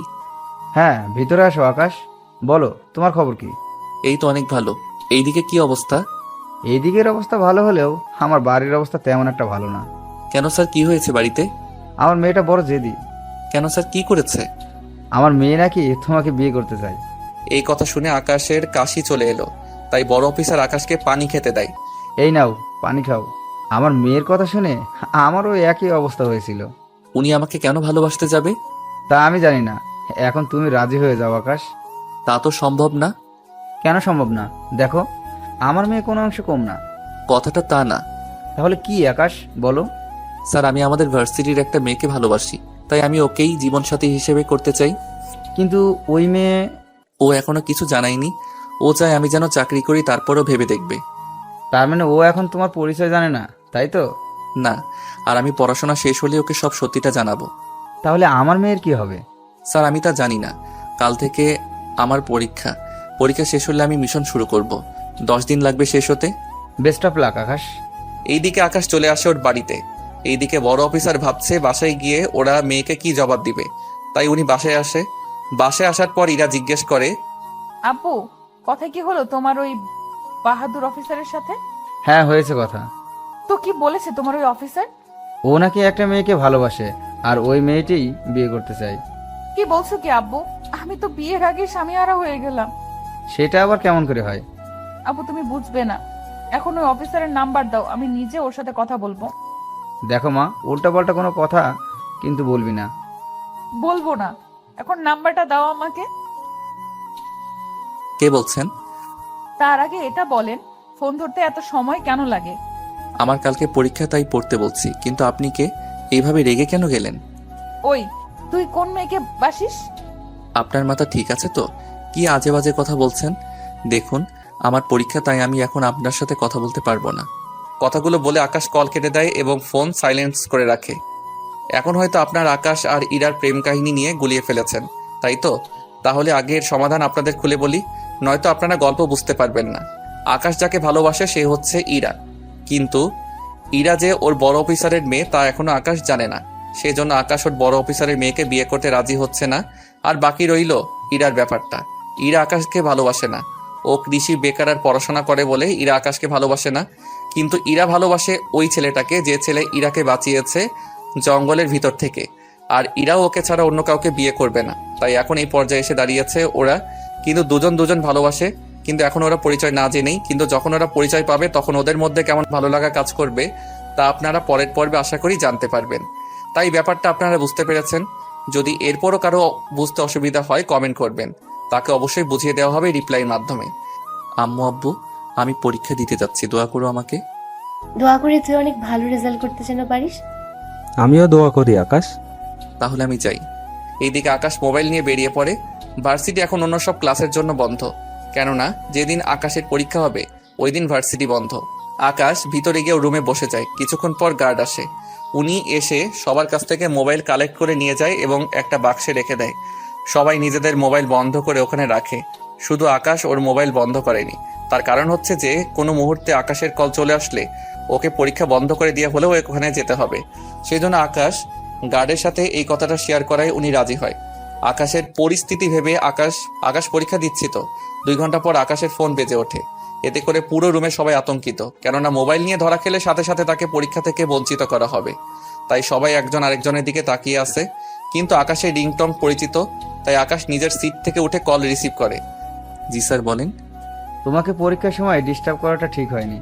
Speaker 6: হ্যাঁ, ভিতরে আসো আকাশ। বলো, তোমার খবর কি?
Speaker 4: এই তো অনেক ভালো। এইদিকে কি অবস্থা?
Speaker 6: এইদিকের অবস্থা ভালো হলেও আমার বাড়ির অবস্থা তেমন একটা ভালো না।
Speaker 4: কেন স্যার, কি হয়েছে বাড়িতে?
Speaker 6: আমার মেয়েটা বড় জেদি।
Speaker 4: কেন স্যার, কি করেছে?
Speaker 6: আমার মেয়ে নাকি তোমাকে বিয়ে করতে চায়।
Speaker 4: এই কথা শুনে আকাশের কাশি চলে এলো, তাই বড় অফিসার আকাশকে পানি খেতে দেয়।
Speaker 6: এই নাও, পানি খাও। আমার মেয়ের কথা শুনে আমারও একই অবস্থা হয়েছিল।
Speaker 4: উনি আমাকে কেন ভালোবাসতে যাবে?
Speaker 6: তা আমি জানি না। এখন তুমি রাজি হয়ে যাও আকাশ।
Speaker 4: তা তো সম্ভব না।
Speaker 6: কেন সম্ভব না? দেখো, আমার মেয়ে কোনো অংশে কম না।
Speaker 4: কথাটা তা না।
Speaker 6: তাহলে কি আকাশ, বলো।
Speaker 4: স্যার, আমি আমাদের ভার্সিটির একটা মেয়েকে ভালোবাসি, তাই আমি ওকেই জীবনসাথী হিসেবে করতে চাই।
Speaker 6: কিন্তু ওই মেয়ে...
Speaker 4: ও এখনো কিছু জানায়নি। ও চায় আমি যেন চাকরি করি, তারপরও ভেবে দেখবে।
Speaker 6: তার মানে ও এখন তোমার পরিচয় জানে না, তাই তো?
Speaker 4: না, আর আমি পড়াশোনা শেষ হলে ওকে সব সত্যিটা জানাবো।
Speaker 6: তাহলে আমার মেয়ের কি হবে?
Speaker 4: স্যার, আমি তা জানি না। কাল থেকে আমার পরীক্ষা শেষ হলে আমি মিশন শুরু করব। 10 দিন লাগবে শেষ হতে।
Speaker 6: বেস্ট অফ লাক আকাশ।
Speaker 4: এইদিকে আকাশ চলে আসে ওর বাড়িতে। এইদিকে বড় অফিসার ভাবছে বাসায় গিয়ে ওরা মেয়েকে কি জবাব দিবে, তাই উনি বাসায় আসে। বাসায় আসার পর ইরা জিজ্ঞেস করে,
Speaker 1: আব্বু, কথা কি হলো তোমার ওই বাহাদুর অফিসারের সাথে?
Speaker 6: হ্যাঁ, হয়েছে কথা।
Speaker 1: তো কি বলেছে তোমার ওই অফিসার?
Speaker 6: ও নাকি একটা মেয়েকে ভালোবাসে, আর ওই মেয়েটিই বিয়ে করতে চায়।
Speaker 1: কি বলছো কি আব্বু? আমি তো বিয়ের আগে স্বামীহারা হয়ে গেলাম।
Speaker 6: সেটা আবার কেমন করে হয়?
Speaker 1: আব্বু, তুমি বুঝবে না। এখন ওই অফিসারের নাম্বার দাও, আমি নিজে ওর সাথে কথা বলবো।
Speaker 6: দেখো মা, উল্টাপাল্টা কোনো কথা কিন্তু বলবি না।
Speaker 1: বলবো না। এখন নাম্বারটা দাও আমাকে।
Speaker 4: কে বলছেন?
Speaker 1: তার আগে এটা বলেন, ফোন ধরতে এত সময় কেন লাগে?
Speaker 4: আমার কালকে পরীক্ষা, তাই পড়তে বলছি। কিন্তু আপনি কে? এইভাবে রেগে কেন গেলেন?
Speaker 1: ওই, তুই কোন মেয়েকে বাসিস?
Speaker 4: আপনার মাথা ঠিক আছে তো? কি আজে বাজে কথা বলছেন? দেখুন, আমার পরীক্ষা, তাই আমি এখন আপনার সাথে কথা বলতে পারবো না। কথাগুলো বলে আকাশ কল কেটে দেয় এবং ফোন সাইলেন্স করে রাখে। এখন হয়তো আপনার আকাশ আর ইরার প্রেম কাহিনী নিয়ে গুলিয়ে ফেলেছেন, তাই তো? তাহলে আগের সমাধান আপনাদের খুলে বলি, নয়তো আপনারা গল্প বুঝতে পারবেন না। আকাশ যাকে ভালোবাসে সে হচ্ছে ইরা, কিন্তু ইরা যে ওর বড় অফিসারের মেয়ে তা এখনো আকাশ জানে না। সেজন্য আকাশ ওর বড় অফিসারের মেয়েকে বিয়ে করতে রাজি হচ্ছে না। আর বাকি রইল ইরার ব্যাপারটা। ইরা আকাশকে ভালোবাসে না। ও কৃষি বেকার আর পড়াশোনা করে বলে ইরা আকাশকে ভালোবাসে না। কিন্তু ইরা ভালোবাসে ওই ছেলেটাকে, যে ছেলে ইরাকে বাঁচিয়েছে জঙ্গলের ভিতর থেকে। আর ইরাও ওকে ছাড়া অন্য কাউকে বিয়ে করবে না। তাই এখন এই পর্যায়ে এসে দাঁড়িয়েছে ওরা। কিন্তু দুজন দুজন ভালোবাসে, কিন্তু এখন ওরা পরিচয় না জেনেই, কিন্তু যখন ওরা পরিচয় পাবে তখন ওদের মধ্যে কেমন ভালো লাগা কাজ করবে তা আপনারা পরের পর্বে আশা করি জানতে পারবেন। তাই ব্যাপারটা আপনারা বুঝতে পেরেছেন। যদি এরপরও কারো বুঝতে অসুবিধা হয় কমেন্ট করবেন, তাকে অবশ্যই বুঝিয়ে দেওয়া হবে রিপ্লাইয়ের মাধ্যমে। আম্মু আব্বু, আমি পরীক্ষা দিতে যাচ্ছি, দোয়া করো আমাকে।
Speaker 8: দোয়া করে তুই অনেক ভালো রেজাল্ট করতে যেন পারিস।
Speaker 5: আমিও দোয়া করি আকাশ।
Speaker 4: তাহলে আমি যাই। এইদিকে আকাশ মোবাইল নিয়ে বেরিয়ে পড়ে। ভার্সিটি এখন অন্য সব ক্লাসের জন্য বন্ধ, কেননা যেদিন আকাশের পরীক্ষা হবে ওই দিন ভার্সিটি বন্ধ। আকাশ ভিতরে গিয়ে রুমে বসে যায়। কিছুক্ষণ পর গার্ড আসে। উনি এসে সবার কাছ থেকে মোবাইল কালেক্ট করে নিয়ে যায় এবং একটা বাক্সে রেখে দেয়। সবাই নিজেদের মোবাইল বন্ধ করে ওখানে রাখে, শুধু আকাশ ওর মোবাইল বন্ধ করেনি। তার কারণ হচ্ছে যে কোনো মুহূর্তে আকাশের কল চলে আসলে ওকে পরীক্ষা বন্ধ করে দিয়ে হলেও ওখানে যেতে হবে। সেই জন্য আকাশ গার্ডের সাথে এই কথাটা শেয়ার করায় উনি রাজি হয়। আকাশের পরিস্থিতি ভেবে আকাশ পরীক্ষা দিচ্ছি তো 2 ঘন্টা পর আকাশের ফোন বেজে ওঠে। এতে করে পুরো রুমে সবাই আতঙ্কিত, কেননা মোবাইল নিয়ে ধরা খেলে সাথে সাথে তাকে পরীক্ষা থেকে বঞ্চিত করা হবে। তাই সবাই একজন আরেকজনের দিকে তাকিয়ে আছে। কিন্তু আকাশের রিংটং পরিচিত, তাই আকাশ নিজের সিট থেকে উঠে কল রিসিভ করে। জি স্যার, বলেন।
Speaker 6: তোমাকে পরীক্ষার সময় ডিস্টার্ব করাটা ঠিক হয়নি,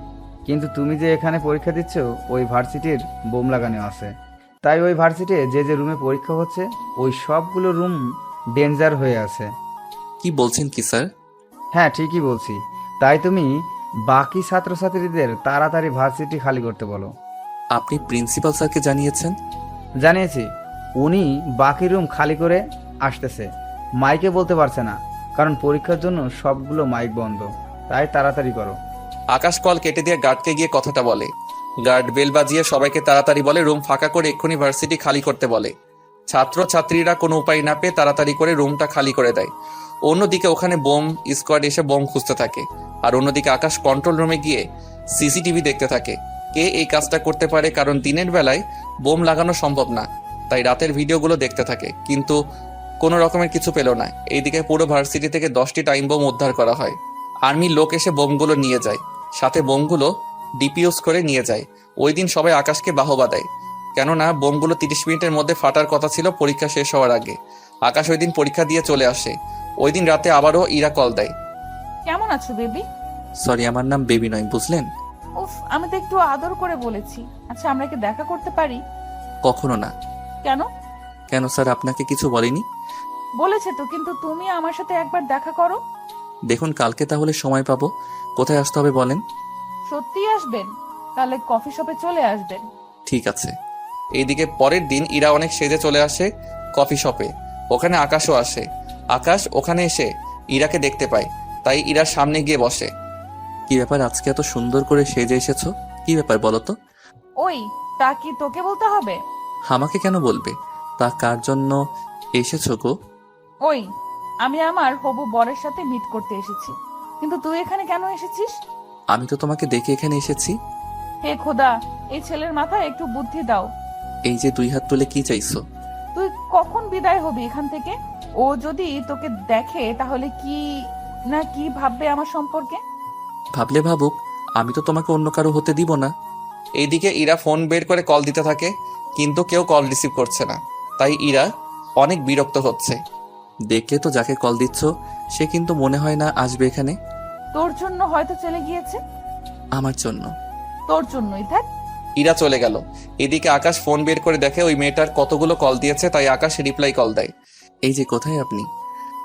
Speaker 6: কিন্তু তুমি যে এখানে পরীক্ষা দিচ্ছ ওই ভার্সিটির বোম লাগানো আছে। তাই ওই ভার্সিটি যে রুমে পরীক্ষা হচ্ছে ওই সবগুলো রুম ডেঞ্জার হয়ে আছে।
Speaker 4: কি বলছেন কি স্যার?
Speaker 6: হ্যাঁ, ঠিকই বলছি। তাই তুমি বাকি ছাত্রছাত্রীদের তাড়াতাড়ি ভার্সিটি খালি করতে বলো।
Speaker 4: আপনি প্রিন্সিপাল স্যারকে জানিয়েছেন?
Speaker 6: জানিয়েছি, উনি বাকি রুম খালি করে আসতেছে। মাইকে বলতে পারছে না, কারণ পরীক্ষার জন্য সবগুলো মাইক বন্ধ। তাই তাড়াতাড়ি করো।
Speaker 4: আকাশ কল কেটে দিয়ে গার্ডকে গিয়ে কথাটা বলে। গার্ড বেল বাজিয়ে সবাইকে তাড়াতাড়ি বলে রুম ফাঁকা করে এক্ষুনি ভার্সিটি খালি করতে বলে। ছাত্র ছাত্রীরা কোনো উপায় না পেয়ে তাড়াতাড়ি করে রুমটা খালি করে দেয়। অন্যদিকে ওখানে বোম স্কোয়াড এসে বোম খুঁজতে থাকে। আর অন্যদিকে আকাশ কন্ট্রোল রুমে গিয়ে সিসিটিভি দেখতে থাকে কে এই কাজটা করতে পারে, কারণ দিনের বেলায় বোম লাগানো সম্ভব না। তাই রাতের ভিডিওগুলো দেখতে থাকে, কিন্তু কোনো রকমের কিছু পেল না। এইদিকে পুরো ভার্সিটি থেকে 10টি টাইম বোম উদ্ধার করা হয়। আর্মির লোক এসে বোমগুলো নিয়ে যায়, সাথে বোমগুলো ডিপিউজ করে নিয়ে যায়। ওই দিন সবাই আকাশকে বাহবা দেয়, কেননা বোমগুলো 30 মিনিটের মধ্যে ফাটার কথা ছিল পরীক্ষা শেষ হওয়ার আগে। আকাশ ওই দিন পরীক্ষা দিয়ে চলে আসে। ওই দিন রাতে আবারও ইরা কল দেয়।
Speaker 1: কেমন আছো বেবি?
Speaker 4: সরি, আমার নাম বেবি নয়, বুঝলেন?
Speaker 1: উফ, আমি তো একটু আদর করে বলেছি। আচ্ছা, আমরা কি দেখা করতে পারি?
Speaker 4: কখনো না।
Speaker 1: কেন?
Speaker 4: কেন স্যার, আপনাকে কিছু বলেনি?
Speaker 1: বলেছে তো, কিন্তু তুমি আমার সাথে একবার দেখা করো।
Speaker 4: দেখুন, কালকে তাহলে সময় পাবো। কোথায় আসতে হবে বলেন?
Speaker 1: সত্যি আসবেন? তাহলে কফি শপে চলে আসবেন।
Speaker 4: ঠিক আছে। এইদিকে পরের দিন ইরা অনেক সেজে চলে আসে কফি শপে। ওখানে আকাশও আসে। আকাশ ওখানে এসে ইরাকে দেখতে পায়, তাই ইরার সামনে গিয়ে বসে। কি ব্যাপার, আজকে এত সুন্দর করে সেজে এসেছো? কি ব্যাপার বলো তো?
Speaker 1: ওই, তা কি তোকে বলতে হবে?
Speaker 4: আমাকে কেন বলবে? তা কার জন্য এসেছো গো?
Speaker 1: ওই, আমি আমার হবু বরের সাথে মিট করতে এসেছি। কিন্তু তুই এখানে কেন এসেছিস?
Speaker 4: আমি তো তোমাকে দেখে এখানে এসেছি।
Speaker 1: হে খোদা, এই ছেলের মাথায় একটু বুদ্ধি দাও।
Speaker 4: এই যে 2 হাত তুলে কি চাইছো?
Speaker 1: তুই কখন বিদায় হবি এখান থেকে? ও যদি তোকে দেখে তাহলে কি না কি ভাববে আমার সম্পর্কে?
Speaker 4: ভাবলে ভাবুক, আমি তো তোমাকে অন্য কারো হতে দিব না। এইদিকে ইরা ফোন বের করে কল দিতে থাকে, কিন্তু কেউ কল রিসিভ করছে না। তাই ইরা অনেক বিরক্ত হচ্ছে। দেখলে তো যাকে কল দিচ্ছ সে কিন্তু মনে হয় না আসবে এখানে।
Speaker 1: তোর জন্য হয়তো চলে গিয়েছে।
Speaker 4: আমার জন্য?
Speaker 1: তোর জন্যই থাক।
Speaker 4: ইরা চলে গেল। এদিকে আকাশ ফোন বের করে দেখে ওই মেয়েটার কতগুলো কল দিয়েছে, তাই আকাশ রিপ্লাই কল দেয়। এই যে, কোথায় আপনি?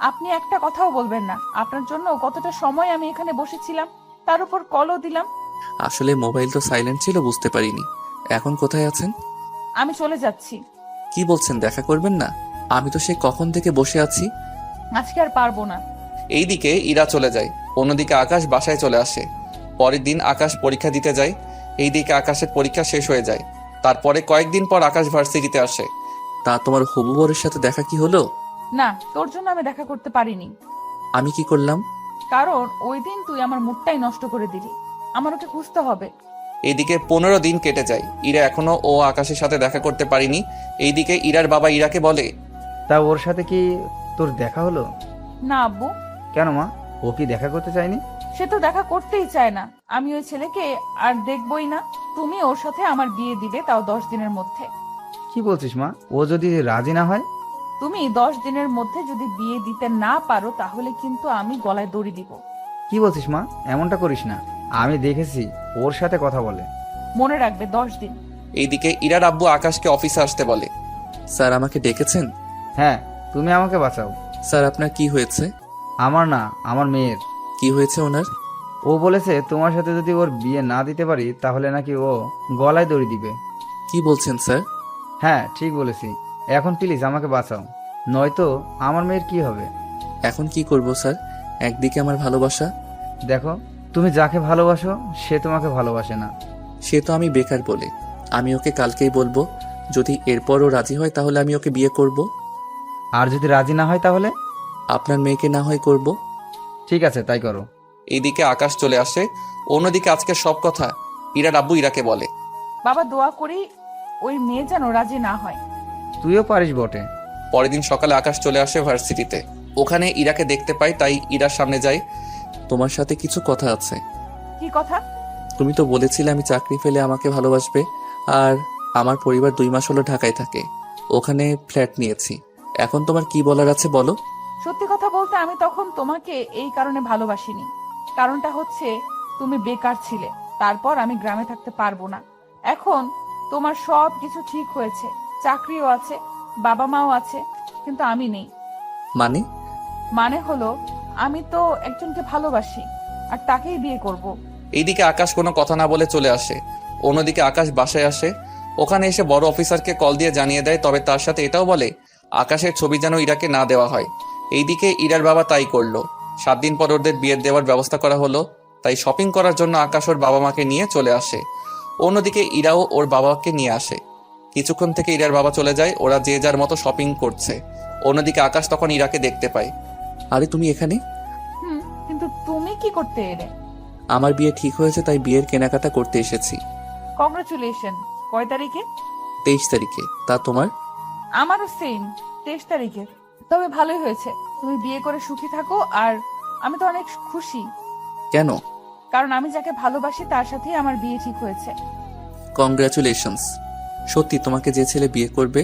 Speaker 1: আপনি একটা কথাও বলবেন না। আপনার জন্য কতটা সময় আমি এখানে বসেছিলাম, তার উপর কলও দিলাম।
Speaker 4: আসলে মোবাইল তো সাইলেন্ট ছিল, বুঝতে পারিনি। এখন কোথায় আছেন?
Speaker 1: আমি চলে যাচ্ছি।
Speaker 4: কি বলছেন, দেখা করবেন না? আমি তো সে কখন থেকে বসে আছি।
Speaker 1: আজকে আর পারবো না।
Speaker 4: এইদিকে ইরা চলে যায়। অন্যদিকে আকাশ বাসায় চলে আসে। পরের দিন আকাশ পরীক্ষা দিতে যায়। এইদিকে আকাশের পরীক্ষা শেষ হয়ে যায়। তারপরে কয়েকদিন পর আকাশ ভার্সিটিতে আসে। তা তোমার হবু বরের সাথে দেখা কি হলো?
Speaker 1: না, তোর জন্য আমি দেখা করতে পারিনি।
Speaker 4: আমি কি করলাম?
Speaker 1: কারণ ওই দিন তুই আমার মুডটাই নষ্ট করে দিলি। আমার ওকে খুঁজতে হবে।
Speaker 4: এইদিকে 15 দিন কেটে যায়। ইরা এখনো ও আকাশের সাথে দেখা করতে পারিনি। এইদিকে ইরার বাবা ইরাকে বলে,
Speaker 6: তা ওর সাথে কি তোর দেখা হলো?
Speaker 1: না আব্বু।
Speaker 6: কেন মা, ও কি দেখা করতে চায়নি?
Speaker 1: সে তো দেখা করতেই চায় না। আমি ওই ছেলেকে আর দেখবই না। তুমি ওর সাথে আমার বিয়ে দিবে, তাও 10 দিনের মধ্যে।
Speaker 6: কি বলছিস মা? ও যদি রাজি না হয়?
Speaker 1: তুমি 10 দিনের মধ্যে যদি বিয়ে দিতে না পারো তাহলে কিন্তু আমি গলায় দড়ি দিব।
Speaker 6: কি বলছিস মা? এমনটা করিস না। আমি দেখেছি ওর সাথে কথা বলে।
Speaker 1: মনে রাখবে 10 দিন।
Speaker 4: এইদিকে ইরার আব্বু আকাশকে অফিসে আসতে বলে। স্যার আমাকে ডেকেছেন?
Speaker 6: হ্যাঁ, তুমি আমাকে বাঁচাও।
Speaker 4: স্যার আপনার কি হয়েছে?
Speaker 6: আমার না, আমার মেয়ের।
Speaker 4: কি হয়েছে ওনার?
Speaker 6: ও বলেছে তোমার সাথে যদি ওর বিয়ে না দিতে পারি তাহলে নাকি ও গলায় দড়ি দিবে।
Speaker 4: কি বলছেন স্যার?
Speaker 6: হ্যাঁ, ঠিক বলেছি। এখন প্লিজ আমাকে বাঁচাও, নয়তো আমার মেয়ের কি হবে?
Speaker 4: এখন কি করব স্যার? একদিকে আমার ভালোবাসা।
Speaker 6: দেখো, তুমি যাকে ভালোবাসো সে তোমাকে ভালোবাসে না।
Speaker 4: সে তো আমি বেকার বলে। আমি ওকে কালকেই বলবো। যদি এরপরও রাজি হয় তাহলে আমি ওকে বিয়ে করব।
Speaker 6: আর যদি রাজি না হয় তাহলে?
Speaker 4: আপনার মেয়েকে না হয় করব।
Speaker 6: ঠিক আছে, তাই করো।
Speaker 4: এইদিকে আকাশ চলে আসে। অন্যদিকে আজকে সব কথা ইরার আব্বু ইরাকে বলে।
Speaker 1: বাবা দোয়া করি ওই মেয়ে যেন রাজি না হয়।
Speaker 6: তুইও পারিস বটে।
Speaker 4: পরের দিন সকালে আকাশ চলে আসে ভার্সিটিতে। ওখানে ইরাকে দেখতে পাই, তাই ইরার সামনে যাই। তোমার সাথে কিছু কথা আছে।
Speaker 1: কি কথা?
Speaker 4: তুমি তো বলেছিলে আমি চাকরি ফেলে আমাকে ভালোবাসবে। আর আমার পরিবার 2 মাস হলো ঢাকায় থাকে, ওখানে ফ্ল্যাট নিয়েছি। এখন তোমার কি বলার আছে বলো।
Speaker 1: সত্যি কথা বলতে আমি তখন তোমাকে এই কারণে ভালোবাসিনি। কারণটা হচ্ছে তুমি বেকার ছিলে, তারপর আমি গ্রামে থাকতে পারবো না। এখন তোমার সব কিছু ঠিক হয়েছে, চাকরিও আছে, বাবা মাও আছে, কিন্তু আমি নেই।
Speaker 4: মানে?
Speaker 1: মানে হলো আমি তো একজনকে ভালোবাসি আর তাকেই বিয়ে করব।
Speaker 4: এইদিকে আকাশ কোনো কথা না বলে চলে আসে। অন্যদিকে আকাশ বাসায় আসে। ওখানে এসে বড় অফিসারকে কল দিয়ে জানিয়ে দেয়, তবে তার সাথে এটাও বলে আকাশের ছবি যেন ইরাকে না দেওয়া হয়। এইদিকে ইরার বাবা তাই করলো। 7 দিন পর ওদের বিয়ের দেওয়ার ব্যবস্থা করা হলো। তাই শপিং করার জন্য আকাশ ওর বাবা মাকে নিয়ে চলে আসে। অন্যদিকে ইরাও ওর বাবাকে নিয়ে আসে। কিছুক্ষণ থেকে ইরার বাবা চলে যায়, ওরা যে যার মতো শপিং করছে। অন্যদিকে আকাশ তখন ইরাকে দেখতে পায়। আরে তুমি এখানে?
Speaker 1: কিন্তু তুমি কি করতে এলে?
Speaker 4: আমার বিয়ে ঠিক হয়েছে, তাই বিয়ের কেনাকাটা করতে এসেছি।
Speaker 1: কংগ্রাচুলেশন। কয় তারিখে?
Speaker 4: 23 তারিখে। তা তোমার?
Speaker 1: আমারও সেম, 23 তারিখে। তবে ভালোই হয়েছে, তুমি বিয়ে করে সুখী থাকো। আর আমি তো অনেক খুশি,
Speaker 4: কেন?
Speaker 1: কারণ আমি যাকে ভালোবাসি তার সাথেই আমার বিয়ে ঠিক হয়েছে।
Speaker 4: কংগ্রাচুলেশনস। সত্যি তোমাকে যে ছেলে বিয়ে করবে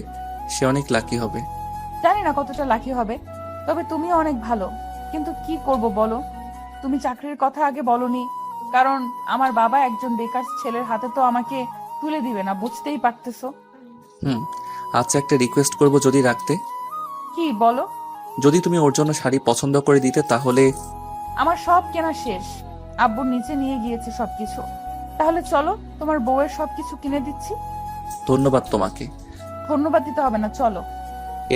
Speaker 4: সে অনেক লাকি হবে।
Speaker 1: জানি না কতটা লাকি হবে, তবে তুমিও অনেক ভালো। কিন্তু কি করব বলো, তুমি চাকরির কথা আগে বলনি। কারণ আমার বাবা একজন বেকার ছেলের হাতে তো আমাকে তুলে দিবে না, বুঝতেই পারতেছো।
Speaker 4: আচ্ছা, একটা রিকোয়েস্ট করব, যদি রাখতে।
Speaker 1: কি বলো?
Speaker 4: যদি তুমি ওর জন্য শাড়ি পছন্দ করে দিতে তাহলে।
Speaker 1: আমার সব কেনা শেষ, আব্বুর নিচে নিয়ে গিয়েছে সবকিছু। তাহলে চলো, তোমার বউয়ের সবকিছু কিনে দিচ্ছি।
Speaker 4: ধন্যবাদ তোমাকে।
Speaker 1: ধন্যবাদ দিতে হবে না, চলো।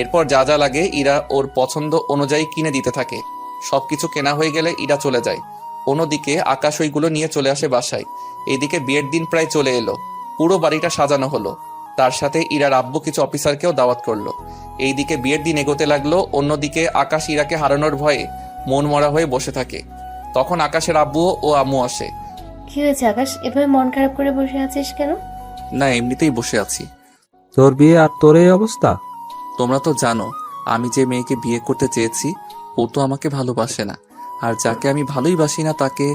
Speaker 4: এরপর যা যা লাগে ইরা ওর পছন্দ অনুযায়ী কিনে দিতে থাকে। সবকিছু কেনা হয়ে গেলে ইরা চলে যায়। অন্যদিকে আকাশ ওইগুলো নিয়ে চলে আসে বাসায়। এইদিকে বিয়ের দিন প্রায় চলে এলো। পুরো বাড়িটা সাজানো হলো। তার সাথে ইরার আব্বু কিছু অফিসারকেও দাওয়াত করলো। এইদিকে বিয়ের দিন এগোতে লাগলো। অন্যদিকে আকাশ ইরাকে হারানোর ভয়ে মন মরা হয়ে বসে থাকে। তখন আকাশের আব্বু ও আম্মু আসে।
Speaker 8: কি হয়েছে আকাশ, এভাবে মন খারাপ করে বসে আছিস কেন?
Speaker 4: না, এমনিতেই বসে আছি।
Speaker 5: তোর বিয়ে আর তোর এই অবস্থা?
Speaker 4: তোমরা তো জানো আমি যে মেয়েকে বিয়ে করতে চেয়েছি ও তো আমাকে ভালোবাসে না। আর যাকে আমি ভালোই বাসি না তাকে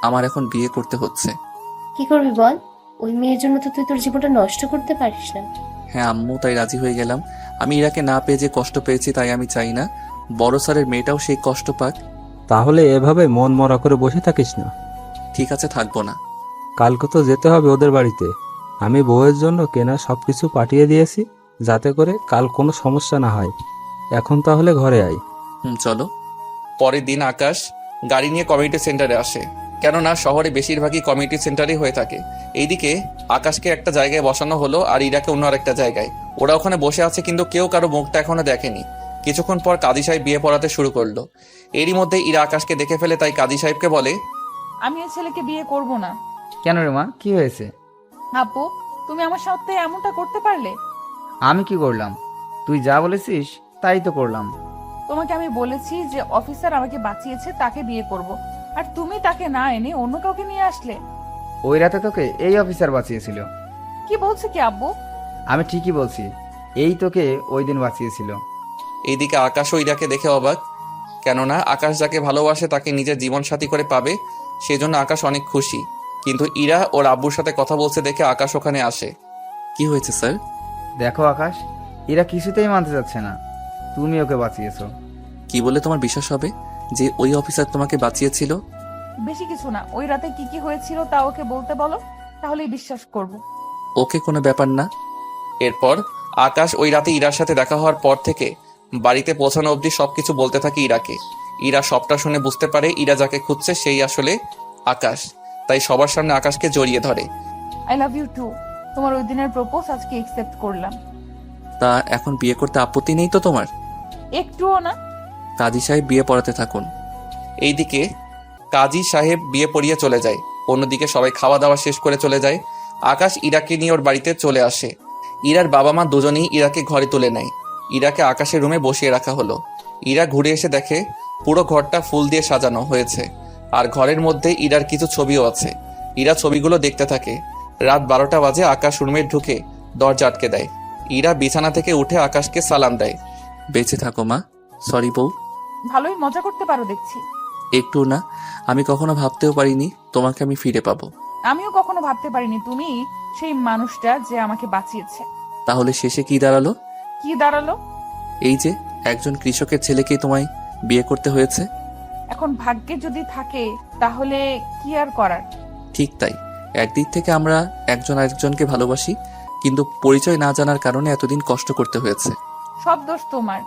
Speaker 4: আমার এখন বিয়ে করতে হচ্ছে।
Speaker 8: কি করবি বল? ওই মেয়ের জন্য তো তুই তোর জীবনটা নষ্ট করতে পারিস না।
Speaker 4: হ্যাঁ আম্মু, তাই রাজি হয়ে গেলাম। আমি ইরাকে না পেয়ে যে কষ্ট পেয়েছি, তাই আমি চাই না বড় স্যারের মেয়েটাও সেই কষ্ট পাক।
Speaker 5: তাহলে এভাবে মন মরা করে বসে থাকিস না।
Speaker 4: ঠিক আছে, থাকবো না।
Speaker 5: কালকে তো যেতে হবে ওদের বাড়িতে। আমি বউয়ের জন্য কেনা সব কিছু পাঠিয়ে দিয়েছি, যাতে করে কাল কোনো সমস্যা না হয়। এখন তাহলে ঘরে আয়।
Speaker 4: চলো। পরের দিন আকাশ গাড়ি নিয়ে কমিউনিটি সেন্টারে আসে, কেননা শহরে বেশিরভাগই কমিউনিটি সেন্টারই হয়ে থাকে। এইদিকে আকাশকে একটা জায়গায় বসানো হলো আর ইরাকে অন্য আরেকটা জায়গায়। ওরা ওখানে বসে আছে, কিন্তু কেউ কারো মুখটা এখনো দেখেনি। কিছুক্ষণ পর কাজী সাহেব বিয়ে পড়াতে শুরু করলো। এরই মধ্যে ইরা আকাশকে দেখে ফেলে, তাই কাজী সাহেবকে বলে,
Speaker 1: আমি এই ছেলেকে বিয়ে করব না।
Speaker 6: কেন রে মা, কি হয়েছে?
Speaker 1: আব্বু, তুমি আমার সাথে এমনটা করতে পারলে?
Speaker 6: আমি কি করলাম? তুই যা বলেছিস তাই তো করলাম।
Speaker 1: তোমাকে আমি বলেছি যে অফিসার আমাকে বাঁচিয়েছে তাকে বিয়ে করব, আর তুমি তাকে না এনে অন্য কাউকে নিয়ে আসলে।
Speaker 6: ওই রাতে তোকে এই অফিসার বাঁচিয়েছিল।
Speaker 1: কি বলছে কি আব্বু?
Speaker 6: আমি ঠিকই বলছি, এই তোকে ওই দিন বাঁচিয়েছিল।
Speaker 4: এইদিকে আকাশ ও ইরাকে দেখে অবাক, কেননা আকাশ যাকে ভালোবাসে তাকে নিজের জীবন সাথী করে পাবে, সেজন্য আকাশ অনেক খুশি। কিন্তু ইরা ওর আব্বুর সাথে কথা বলছে দেখে আকাশ ওখানে আসে। কি হয়েছে স্যার?
Speaker 6: দেখো আকাশ, এরা কিছুতেই মানতে চাচ্ছে না তুমি ওকে বাঁচিয়েছো।
Speaker 4: কি বলে তোমার বিশ্বাস হবে যে ওই অফিসার তোমাকে বাঁচিয়েছিল?
Speaker 1: বেশি কিছু না, ওই রাতে কি কি হয়েছিল তা ওকে বলতে বলো, তাহলেই বিশ্বাস করব।
Speaker 4: ওকে, কোনো ব্যাপার না। এরপর আকাশ ওই রাতে ইরার সাথে দেখা হওয়ার পর থেকে বাড়িতে পৌঁছানো অবধি সবকিছু বলতে থাকে ইরাকে। ইরা সবটা শুনে বুঝতে পারে ইরা যাকে খুঁজছে সেই আসলে আকাশ, তাই সবার সামনে আকাশকে জড়িয়ে ধরে।
Speaker 1: I love you too. তোমার ওই দিনের প্রপোজ আজকে একসেপ্ট করলাম।
Speaker 4: তা এখন বিয়ে করতে আপত্তি নেই তো তোমার?
Speaker 1: একটুও না।
Speaker 4: কাজী সাহেব বিয়ে পড়াতে থাকুন। এইদিকে কাজী সাহেব বিয়ে পড়িয়ে চলে যায়, অন্যদিকে সবাই খাওয়া দাওয়া শেষ করে চলে যায়। আকাশ ইরাকে নিয়ে ওর বাড়িতে চলে আসে। ইরার বাবা মা দুজনেই ইরাকে ঘরে তুলে নেয়। ইরাকে আকাশের রুমে বসিয়ে রাখা হলো। ইরা ঘুরে এসে দেখে পুরো ঘরটা ফুল দিয়ে সাজানো হয়েছে, আর ঘরের মধ্যে ইরার কিছু ছবিও আছে। ইরা ছবিগুলো দেখতে থাকে। রাত 12টা বাজে আকাশ রুমে ঢুকে দরজা আটকে দেয়। ইরা বিছানা থেকে উঠে আকাশকে সালাম দেয়। বেঁচে থাকো মা। সরি বউ।
Speaker 1: ভালোই মজা করতে পারো দেখছি।
Speaker 4: একটু না, আমি কখনো ভাবতেও পারিনি তোমাকে আমি ফিরে পাবো।
Speaker 1: আমিও কখনো ভাবতে পারিনি তুমি সেই মানুষটা যে আমাকে বাঁচিয়েছে।
Speaker 4: তাহলে শেষে কি দাঁড়ালো?
Speaker 1: কি দাঁড়ালো?
Speaker 4: এই যে একজন কৃষকের ছেলেকেই তোমায় বিয়ে করতে হয়েছে।
Speaker 1: এখন ভাগ্যে যদি থাকে তাহলে কি আর করার।
Speaker 4: ঠিক তাই, একদিক থেকে আমরা একজন আরেকজনকে ভালোবাসি, কিন্তু পরিচয় না জানার কারণে এতদিন কষ্ট করতে হয়েছে।
Speaker 1: সব দোষ তোমার।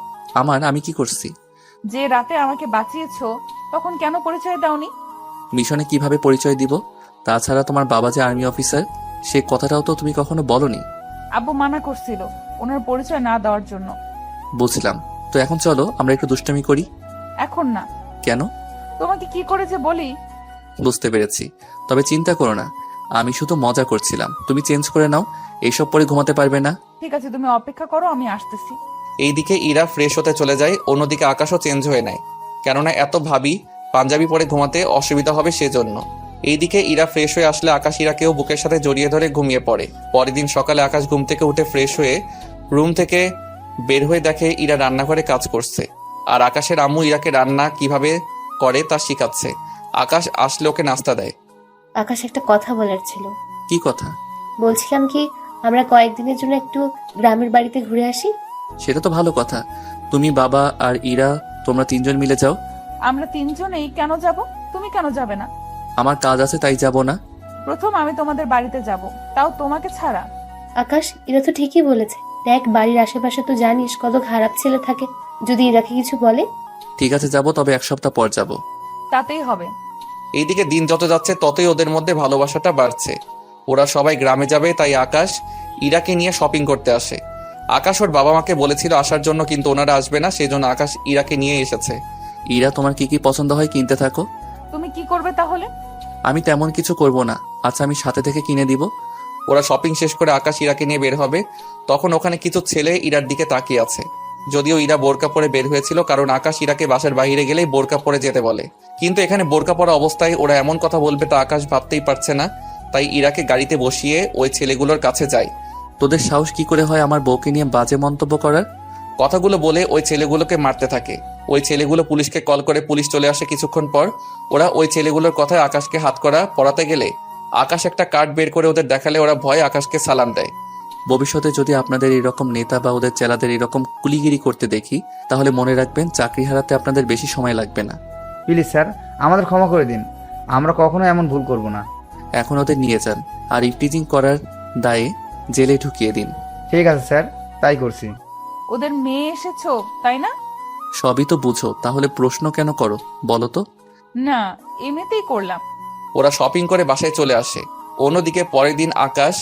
Speaker 4: আমি কি করছি?
Speaker 1: যে রাতে আমাকে বাঁচিয়েছো তখন কেন পরিচয় দাওনি?
Speaker 4: মিশনে কিভাবে পরিচয় দিব? তাছাড়া তোমার বাবা যে আর্মি অফিসার, সে কথাটাও তো তুমি কখনো বলনি।
Speaker 1: আব্বু মানা করছিল ওনার পরিচয় না দেওয়ার জন্য।
Speaker 4: বুঝলাম, তো এখন চলো আমরা একটু দুষ্টামি করি।
Speaker 1: এখন না।
Speaker 4: কেন?
Speaker 1: তোমাকে কি করে যে বলি।
Speaker 4: বুঝতে পেরেছি, তবে চিন্তা করো না, আমি শুধু মজা করছিলাম। তুমি চেঞ্জ করে নাও, এইসব পরে ঘুমাতে পারবে না।
Speaker 1: ঠিক আছে, তুমি অপেক্ষা করো, আমি আসতেছি।
Speaker 4: এইদিকে ইরা ফ্রেশ হতে চলে যায়, অন্যদিকে আকাশও চেঞ্জ হয়ে নেয়, কেননা এত ভাবি পাঞ্জাবি পরে ঘুমাতে অসুবিধা হবে সেজন্য। এইদিকে ইরা ফ্রেশ হয়ে আসলে আকাশ ইরাকেও বুকের সাথে জড়িয়ে ধরে ঘুমিয়ে পড়ে। পরের দিন সকালে আকাশ ঘুম থেকে উঠে ফ্রেশ হয়ে রুম থেকে বের হয়ে দেখে ইরা রান্নাঘরে কাজ করছে, আর আকাশের আম্মু ইরাকে রান্না কিভাবে করে তা শিখাচ্ছে। আকাশ আসলে ওকে নাস্তা দেয়।
Speaker 8: আকাশ, একটা কথা বলার ছিল।
Speaker 4: কি কথা?
Speaker 8: বলছিলাম কি, আমরা কয়েকদিনের জন্য একটু গ্রামের বাড়িতে ঘুরে আসি।
Speaker 4: সেটা তো ভালো কথা, তুমি, বাবা আর ইরা তোমরা তিনজন মিলে যাও।
Speaker 1: আমরা তিনজনেই কেন যাব? তুমি কেন যাবে না?
Speaker 4: আমার কাজ আছে তাই যাব না।
Speaker 1: প্রথম আমি তোমাদের বাড়িতে যাব, তাও তোমাকে ছাড়া।
Speaker 8: আকাশ, এরা তো ঠিকই বলেছে। দেখ, বাড়ির আশেপাশে তো জানিস কত খারাপ ছেলে থাকে। যদি এরাকে কিছু বলে।
Speaker 4: ঠিক আছে যাব, তবে 1 সপ্তাহ পর যাব।
Speaker 1: তাতেই হবে।
Speaker 4: এইদিকে দিন যত যাচ্ছে ততই ওদের মধ্যে ভালোবাসাটা বাড়ছে। ওরা সবাই গ্রামে যাবে, তাই আকাশ ইরাকে নিয়ে শপিং করতে আসে। আকাশ ওর বাবা মাকে বলেছিল আসার জন্য, কিন্তু ওনারা আসবে না, সেই জন্য আকাশ ইরাকে নিয়ে এসেছে। ইরা, তোমার কি কি পছন্দ হয় কিনতে থাকো।
Speaker 1: তুমি কি করবে তাহলে?
Speaker 4: আমি তেমন কিছু করব না। আচ্ছা, আমি সাথে থেকে কিনে দিব। ওরা শপিং শেষ করে আকাশ ইরাকে নিয়ে বের হবে, তখন ওখানে কিছু ছেলে ইরার দিকে তাকিয়ে আছে। যদিও ইরা বোরকা পরে বের হয়েছিল, কারণ আকাশ ইরাকে বাসার বাইরে গেলেই বোরকা পরে যেতে বলে। কিন্তু এখানে বোরকা পরা অবস্থায় ওরা এমন কথা বলবে তা আকাশ ভাবতেই পারছে না, তাই ইরাকে গাড়িতে বসিয়ে ওই ছেলেগুলোর কাছে যায়। তোদের সাহস কি করে হয় আমার বউকে নিয়ে বাজে মন্তব্য করার? কথাগুলো বলে ওই ছেলেগুলোকে মারতে থাকে। ওই ছেলেগুলো পুলিশকে কল করে, পুলিশ চলে আসে কিছুক্ষণ পর। ওরা ওই ছেলেগুলোর কথায় আকাশকে হাতকড়া পরাতে গেলে আকাশ একটা কার্ড বের করে ওদের দেখালে ওরা ভয়ে আকাশকে সালাম দেয়। ভবিষ্যতে যদি আপনাদের এরকম নেতা বা ওদের চেলাদের এরকম কুলিগিরি করতে দেখি, তাহলে মনে রাখবেন চাকরি হারাতে আপনাদের বেশি সময় লাগবে না।
Speaker 6: প্লিজ স্যার, আমাদের ক্ষমা করে দিন, আমরা কখনো এমন ভুল করব না।
Speaker 4: এখন ওদের নিয়ে যান, আর ইফটিজিং করার দায়ে জেলে ঢুকিয়ে দিন।
Speaker 6: ঠিক আছে স্যার, তাই করছি।
Speaker 1: ওদের মেয়ে এসেছো তাই না?
Speaker 4: সবই তো বুঝো, তাহলে প্রশ্ন কেন করো বলো তো?
Speaker 1: না, এমনিতেই করলাম।
Speaker 4: ওরা শপিং করে বাসায় চলে আসে। অন্যদিকে পরের দিন আকাশ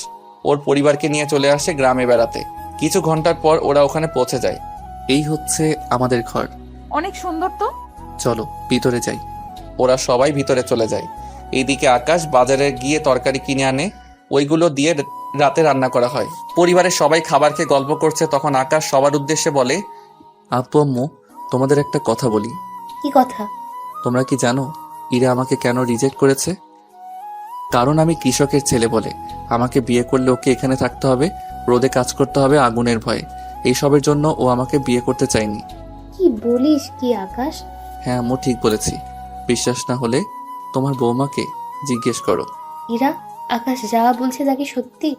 Speaker 4: ওর পরিবারকে নিয়ে চলে আসে গ্রামে বেড়াতে। কিছু ঘন্টার পর ওরা ওখানে পৌঁছে যায়। এই হচ্ছে আমাদের ঘর।
Speaker 1: অনেক সুন্দর তো।
Speaker 4: চলো ভিতরে যাই। ওরা সবাই ভিতরে চলে যায়। এইদিকে আকাশ বাজারে গিয়ে তরকারি কিনে আনে, ওইগুলো দিয়ে রাতে রান্না করা হয়। পরিবারের সবাই খাবার খেয়ে গল্প করছে, তখন আকাশ সবার উদ্দেশ্যে বলে, আব্বু আম্মু, তোমাদের একটা কথা বলি।
Speaker 8: কি কথা?
Speaker 4: তোমরা কি জানো ইরা আমাকে কেন রিজেক্ট করেছে? কারণ আমি কৃষকের ছেলে বলে। আমাকে বিয়ে করলে ওকে এখানে থাকতে হবে, রোদে কাজ করতে হবে আগুনের ভয়ে। এইসবের জন্য ও আমাকে বিয়ে করতে চায়নি।
Speaker 8: কি বলিস কি আকাশ?
Speaker 4: হ্যাঁ আম্মু, ঠিক বলেছি। বিশ্বাস না হলে তোমার বৌমাকে জিজ্ঞেস করো।
Speaker 8: ইরা, আকাশ যা বলছে তা কি সত্যি?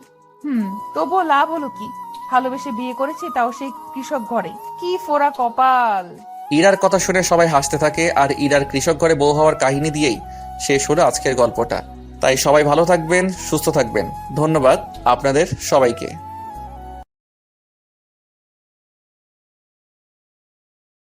Speaker 1: তবুও লাভ হলো কি? ভালোবেসে বিয়ে করেছি, তাও সেই কৃষক ঘরে। কি ফোড়া কপাল।
Speaker 4: ইরার কথা শুনে সবাই হাসতে থাকে, আর ইরার কৃষক ঘরে বউ হওয়ার কাহিনী দিয়েই শেষ হলো আজকের গল্পটা। তাই সবাই ভালো থাকবেন, সুস্থ থাকবেন। ধন্যবাদ আপনাদের সবাইকে।